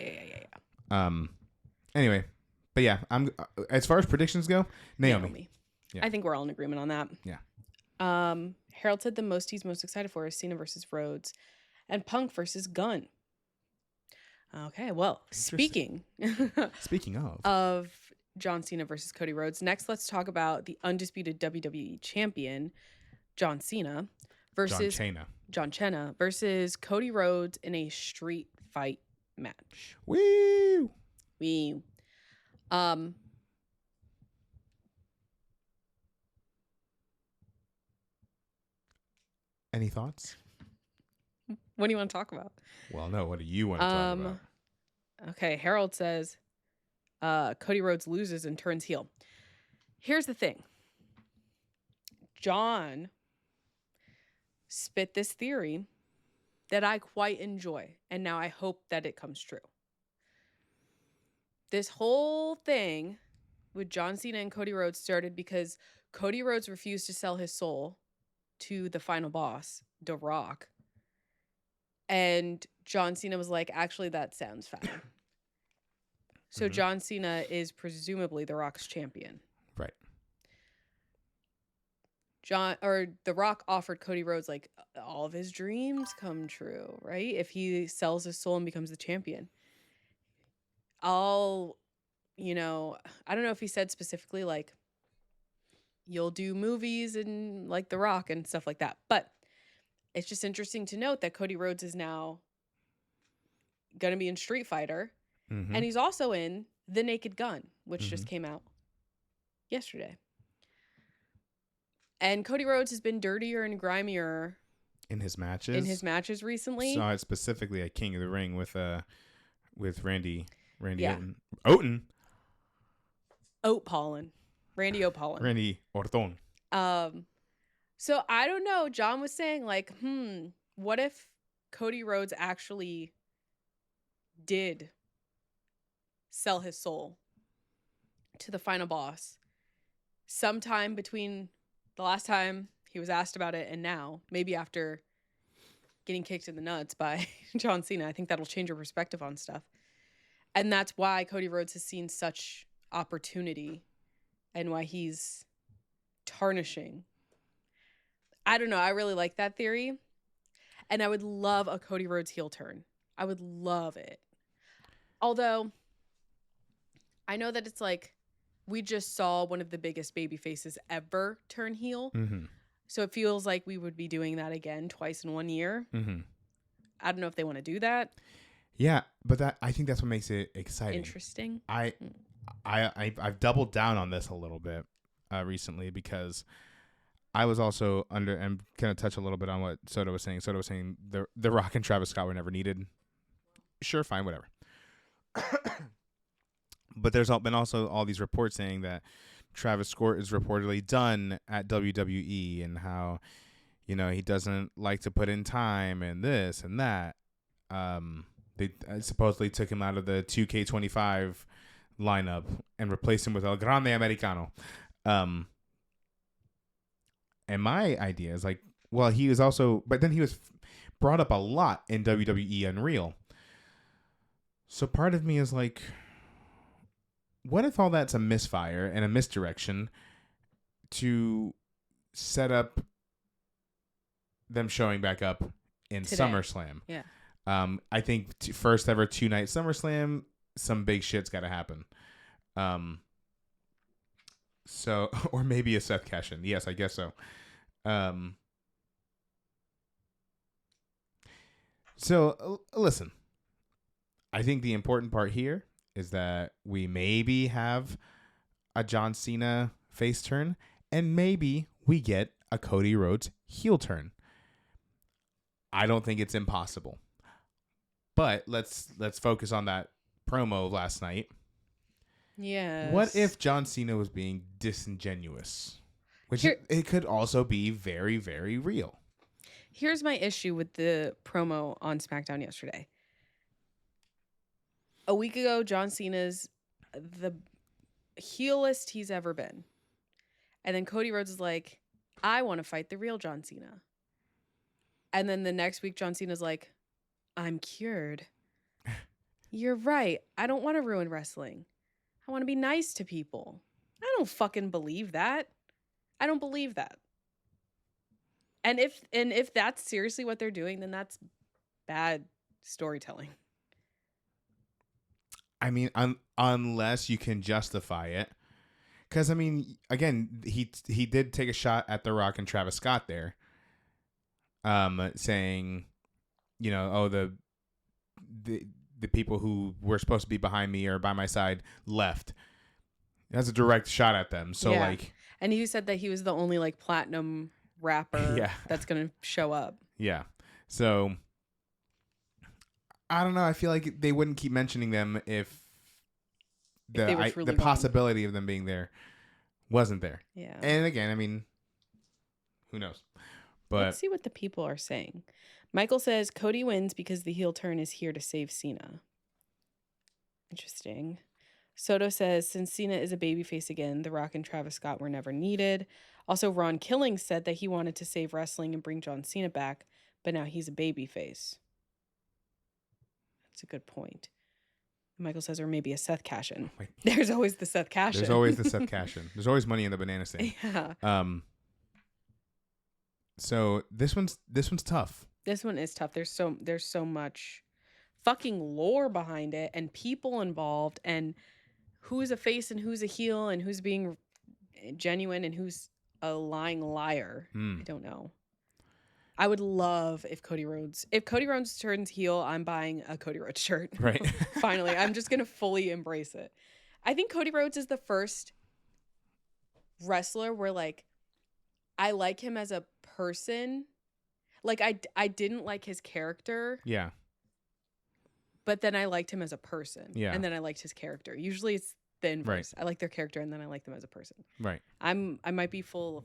Anyway, but yeah, I'm as far as predictions go, Naomi. Yeah. I think we're all in agreement on that. Yeah. Harold said the most he's most excited for is Cena versus Rhodes and Punk versus Gunn. Okay, well, speaking of John Cena versus Cody Rhodes, next let's talk about the undisputed WWE champion John Cena versus John Cena versus Cody Rhodes in a street fight match. Woo! Any thoughts? What do you want to talk about? Well, no. What do you want to talk about? Okay, Harold says Cody Rhodes loses and turns heel. Here's the thing. John spit this theory that I quite enjoy, and now I hope that it comes true. This whole thing with John Cena and Cody Rhodes started because Cody Rhodes refused to sell his soul to the final boss, The Rock. And John Cena was like, actually, that sounds fine. So John Cena is presumably The Rock's champion. Right. The Rock offered Cody Rhodes, like, all of his dreams come true, right? If he sells his soul and becomes the champion. I don't know if he said specifically, like, you'll do movies and, like, The Rock and stuff like that. But it's just interesting to note that Cody Rhodes is now going to be in Street Fighter. Mm-hmm. And he's also in The Naked Gun, which just came out yesterday. And Cody Rhodes has been dirtier and grimier in his matches recently. Saw it specifically at King of the Ring with Randy Orton. Randy O'Pollin. Randy Orton. So I don't know. John was saying, like, what if Cody Rhodes actually did sell his soul to the final boss sometime between the last time he was asked about it and now, maybe after getting kicked in the nuts by John Cena. I think that'll change your perspective on stuff. And that's why Cody Rhodes has seen such opportunity and why he's tarnishing. I don't know. I really like that theory. And I would love a Cody Rhodes heel turn. I would love it. Although, I know that it's like, we just saw one of the biggest baby faces ever turn heel. Mm-hmm. So it feels like we would be doing that again twice in 1 year. Mm-hmm. I don't know if they want to do that. Yeah, but I think that's what makes it exciting. Interesting. I've doubled down on this a little bit recently because I was also and kind of touch a little bit on what Soto was saying. Soto was saying the Rock and Travis Scott were never needed. Sure, fine, whatever. But there's been also all these reports saying that Travis Scott is reportedly done at WWE and how, he doesn't like to put in time and this and that. They supposedly took him out of the 2K25 lineup and replaced him with El Grande Americano. And my idea is like, well, he was also, but then he was brought up a lot in WWE Unreal. So part of me is like, what if all that's a misfire and a misdirection to set up them showing back up in Today. SummerSlam? Yeah. I think first ever 2-night SummerSlam, some big shit's got to happen. So, or maybe a Seth cash-in. Yes, I guess so. So listen, I think the important part here is that we maybe have a John Cena face turn, and maybe we get a Cody Rhodes heel turn. I don't think it's impossible, but let's focus on that promo last night. Yes. What if John Cena was being disingenuous? Which it could also be very, very real. Here's my issue with the promo on SmackDown yesterday. A week ago, John Cena's the heelest he's ever been. And then Cody Rhodes is like, I want to fight the real John Cena. And then the next week, John Cena's like, I'm cured. You're right. I don't want to ruin wrestling. I want to be nice to people. I don't fucking believe that. I don't believe that. And if that's seriously what they're doing, then that's bad storytelling. I mean, unless you can justify it. Because, I mean, again, he did take a shot at The Rock and Travis Scott there. Saying, the people who were supposed to be behind me or by my side left. That's a direct shot at them. So, and he said that he was the only, platinum rapper that's going to show up. Yeah. So, I don't know. I feel like they wouldn't keep mentioning them if the possibility of them being there wasn't there. Yeah. And again, I mean, who knows? But let's see what the people are saying. Michael says Cody wins because the heel turn is here to save Cena. Interesting. Soto says, since Cena is a babyface again, The Rock and Travis Scott were never needed. Also, Ron Killing said that he wanted to save wrestling and bring John Cena back, but now he's a babyface. That's a good point. Michael says, or maybe a Seth cash-in. There's always the Seth cash-in. There's always the Seth cash-in. There's always money in the banana stand. Yeah. So this one's tough. This one is tough. There's so much fucking lore behind it and people involved and who's a face and who's a heel and who's being genuine and who's a lying liar. I don't know. I would love if Cody Rhodes turns heel, I'm buying a Cody Rhodes shirt. Right. Finally, I'm just going to fully embrace it. I think Cody Rhodes is the first wrestler where I like him as a person. I didn't like his character. Yeah. But then I liked him as a person. Yeah. And then I liked his character. Usually it's the inverse. Right. I like their character and then I like them as a person. Right. I might be full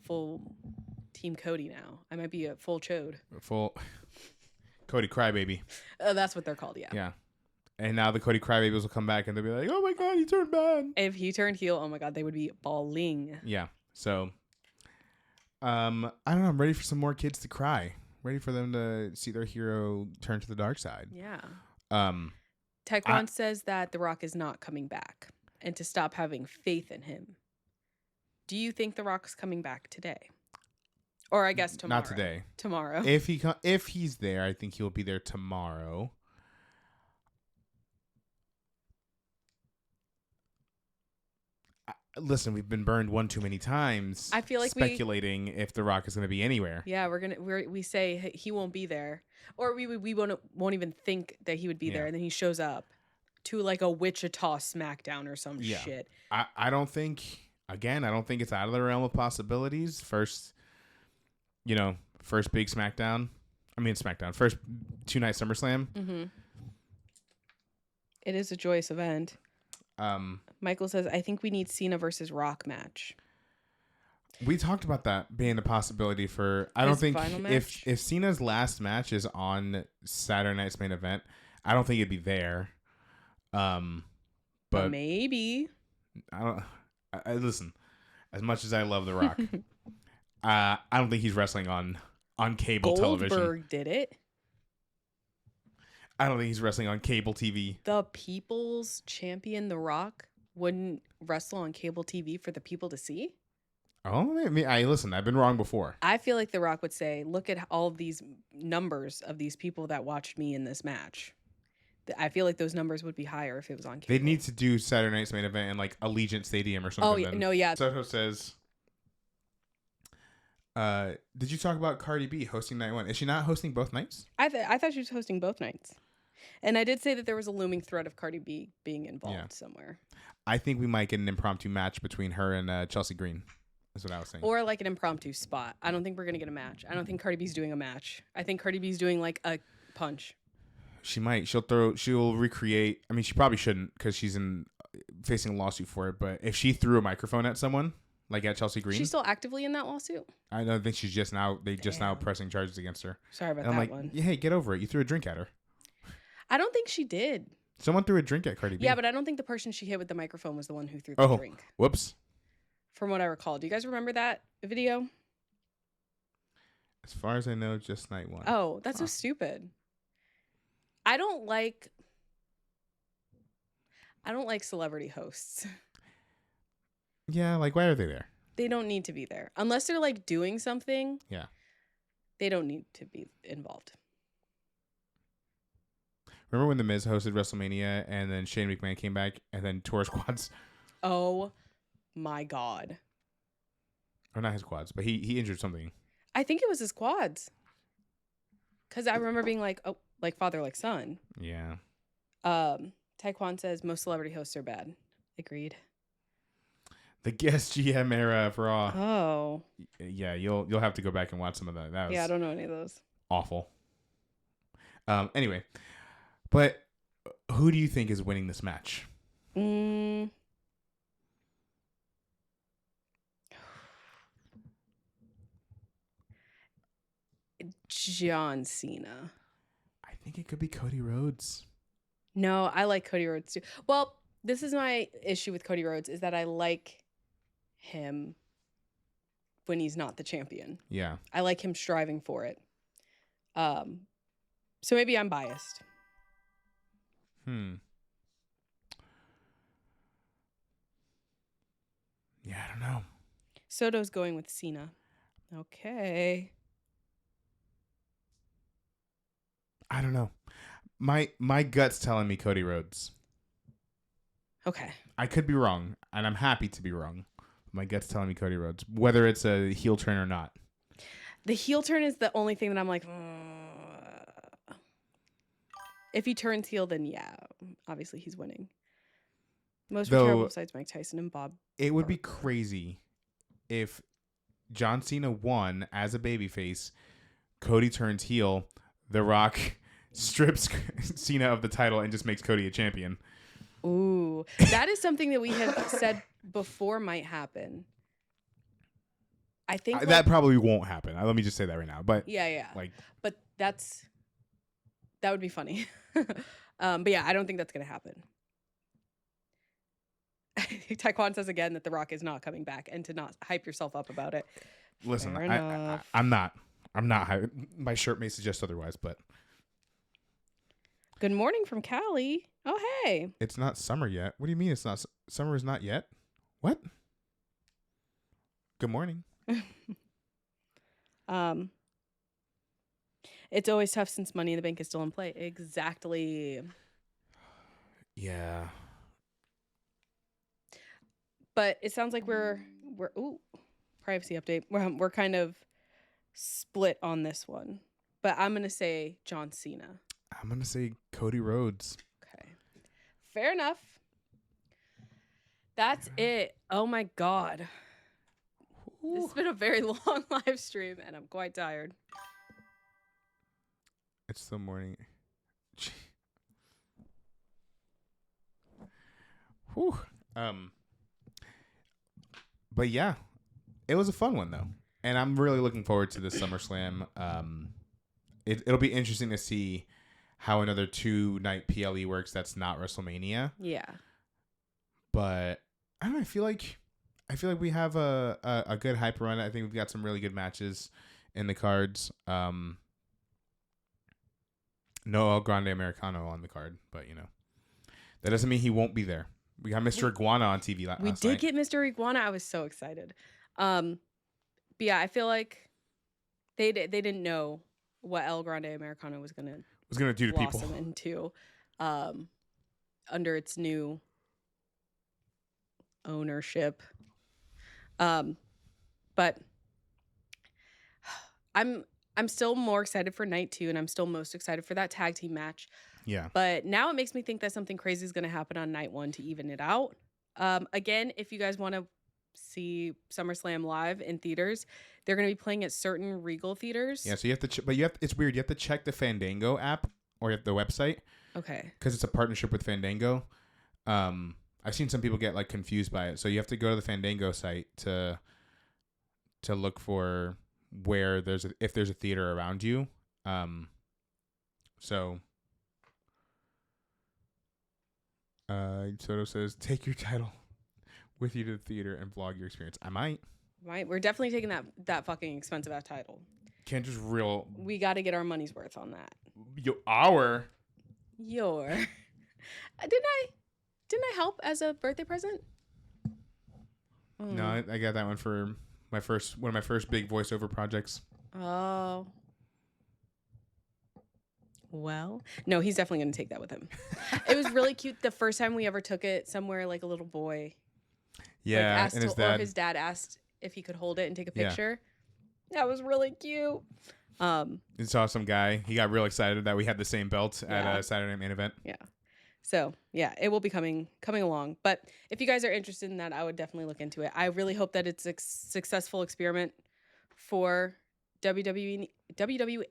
Team Cody now. I might be a full chode. Full Cody Crybaby. That's what they're called, yeah. Yeah. And now the Cody Crybabies will come back and they'll be like, oh my God, he turned bad. If he turned heel, oh my God, they would be bawling. Yeah. So, I don't know. I'm ready for some more kids to cry. Ready for them to see their hero turn to the dark side. Yeah. Taekwon says that The Rock is not coming back and to stop having faith in him. Do you think The Rock's coming back today? Or I guess tomorrow. Not today. Tomorrow. If he's there, I think he'll be there tomorrow. Listen, we've been burned one too many times. I feel like speculating if The Rock is going to be anywhere. Yeah, we say he won't be there, or we won't even think that he would be there, and then he shows up to a Wichita SmackDown or some shit. I don't think it's out of the realm of possibilities. First big SmackDown. First 2-night SummerSlam. Mm-hmm. It is a joyous event. Michael says, I think we need Cena versus Rock match. We talked about that being a possibility for. I don't His think final if match? Cena's last match is on Saturday night's main event, I don't think it'd be there. Um, But but maybe. I don't. I listen. As much as I love The Rock, I don't think he's wrestling on cable television. Goldberg did it. I don't think he's wrestling on cable TV. The people's champion, The Rock, wouldn't wrestle on cable TV for the people to see? Oh, I mean, listen. I've been wrong before. I feel like The Rock would say, look at all of these numbers of these people that watched me in this match. I feel like those numbers would be higher if it was on cable. They need to do Saturday night's main event in like Allegiant Stadium or something. Oh, yeah, no, yeah. Soto says, did you talk about Cardi B hosting night one? Is she not hosting both nights? I thought she was hosting both nights. And I did say that there was a looming threat of Cardi B being involved somewhere. I think we might get an impromptu match between her and Chelsea Green. That's what I was saying. Or like an impromptu spot. I don't think we're going to get a match. I don't think Cardi B's doing a match. I think Cardi B's doing like a punch. She might. She'll recreate. I mean, she probably shouldn't because she's facing a lawsuit for it. But if she threw a microphone at someone, like at Chelsea Green. She's still actively in that lawsuit? I don't think she's just now pressing charges against her. Sorry about and I'm that like, one. Hey, get over it. You threw a drink at her. I don't think she did. Someone threw a drink at Cardi B. Yeah, but I don't think the person she hit with the microphone was the one who threw the drink. Whoops. From what I recall. Do you guys remember that video? As far as I know, just night one. Oh, that's so stupid. I don't like celebrity hosts. Yeah, like why are they there? They don't need to be there. Unless they're like doing something. Yeah. They don't need to be involved. Remember when The Miz hosted WrestleMania and then Shane McMahon came back and then tore his quads? Oh my God. Or not his quads, but he injured something. I think it was his quads. Because I remember being like, oh, like father, like son. Yeah. Taekwon says most celebrity hosts are bad. Agreed. The guest GM era for Raw. Oh. Yeah, you'll have to go back and watch some of that. That was I don't know any of those. awful. Anyway, but who do you think is winning this match? John Cena. I think it could be Cody Rhodes. No, I like Cody Rhodes too. Well, this is my issue with Cody Rhodes is that I like him when he's not the champion. Yeah. I like him striving for it. So maybe I'm biased. Yeah, I don't know. Soto's going with Cena. Okay. I don't know. My gut's telling me Cody Rhodes. Okay. I could be wrong, and I'm happy to be wrong. My gut's telling me Cody Rhodes, whether it's a heel turn or not. The heel turn is the only thing that I'm like, if he turns heel, then yeah, obviously he's winning. Most were terrible besides Mike Tyson and Bob. It would be crazy if John Cena won as a babyface, Cody turns heel, The Rock strips Cena of the title and just makes Cody a champion. Ooh, that is something that we have said before might happen. I think that probably won't happen. Let me just say that right now. But yeah. But that would be funny. But yeah, I don't think that's gonna happen. Taekwon says again that The Rock is not coming back, and to not hype yourself up about it. Listen, I'm not. My shirt may suggest otherwise, but. Good morning from Cali. Oh, hey. It's not summer yet. What do you mean it's not? Summer is not yet? What? Good morning. It's always tough since Money in the Bank is still in play. Exactly. Yeah. But it sounds like we're privacy update. We're kind of split on this one. But I'm going to say John Cena. I'm going to say Cody Rhodes. Okay. Fair enough. That's it. Oh my God. Ooh. This has been a very long live stream and I'm quite tired. It's the morning. Whew. But yeah, it was a fun one though, and I'm really looking forward to this SummerSlam. It'll be interesting to see how another 2-night PLE works. That's not WrestleMania. Yeah. But I don't know. I feel like we have a good hype run. I think we've got some really good matches in the cards. No El Grande Americano on the card, but that doesn't mean he won't be there. We got Mr. Iguana on TV last night. We did get Mr. Iguana. I was so excited. But yeah, I feel like they didn't know what El Grande Americano was gonna do to people blossom into under its new ownership. But I'm still more excited for night 2, and I'm still most excited for that tag team match. Yeah. But now it makes me think that something crazy is going to happen on night 1 to even it out. Again, if you guys want to see SummerSlam live in theaters, they're going to be playing at certain Regal theaters. Yeah, so you have to it's weird. You have to check the Fandango app or the website. Okay. Because it's a partnership with Fandango. I've seen some people get like confused by it. So you have to go to the Fandango site to look for where if there's a theater around you. Soto says, take your title with you to the theater and vlog your experience. I might. Right. We're definitely taking that fucking expensive ass title. Can't just We got to get our money's worth on that. Your. Didn't I help as a birthday present? No, I got that one for one of my first big voiceover projects. Oh. Well, no, he's definitely going to take that with him. It was really cute the first time we ever took it somewhere, like a little boy. Yeah, and his dad asked if he could hold it and take a picture. Yeah. That was really cute. And saw some guy. He got real excited that we had the same belt at a Saturday Night Main Event. Yeah. So, yeah, it will be coming along. But if you guys are interested in that, I would definitely look into it. I really hope that it's a successful experiment for WWE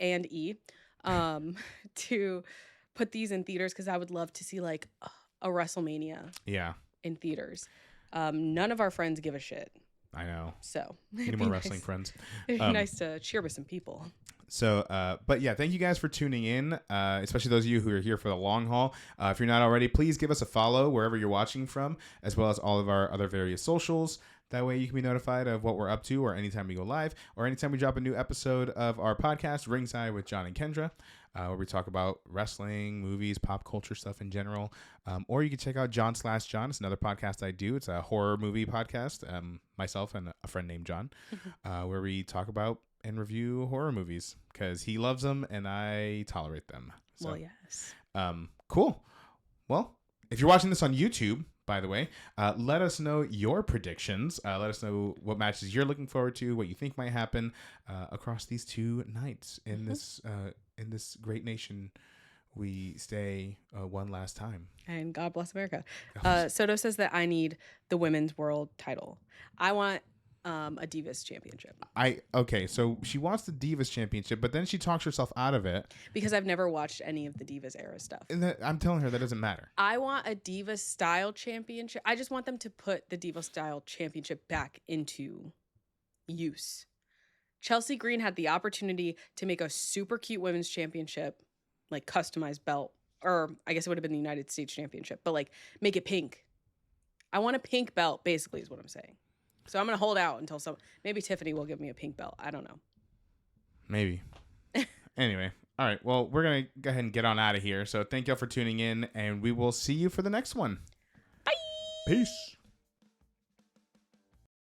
and E to put these in theaters, because I would love to see like a WrestleMania in theaters. None of our friends give a shit. I know. So need more wrestling friends. It'd be nice to cheer with some people. So, but yeah, thank you guys for tuning in, especially those of you who are here for the long haul. If you're not already, please give us a follow wherever you're watching from, as well as all of our other various socials. That way you can be notified of what we're up to, or anytime we go live, or anytime we drop a new episode of our podcast, Ringside with John and Kendra, where we talk about wrestling, movies, pop culture stuff in general. Or you can check out John/John. It's another podcast I do. It's a horror movie podcast, myself and a friend named John, where we talk about and review horror movies because he loves them and I tolerate them. So, well, yes. Cool. Well, if you're watching this on YouTube, by the way, let us know your predictions. Let us know what matches you're looking forward to, what you think might happen across these 2 nights in this great nation we stay one last time. And God bless America. Soto says that I need the women's world title. I want a Divas championship. Okay, so she wants the Divas championship, but then she talks herself out of it. Because I've never watched any of the Divas era stuff. And I'm telling her that doesn't matter. I want a Divas style championship. I just want them to put the Divas style championship back into use. Chelsea Green had the opportunity to make a super cute women's championship, like customized belt, or I guess it would have been the United States championship, but like make it pink. I want a pink belt, basically, is what I'm saying. So I'm going to hold out until maybe Tiffany will give me a pink belt. I don't know. Maybe. Anyway. All right. Well, we're going to go ahead and get on out of here. So thank y'all for tuning in, and we will see you for the next one. Bye. Peace.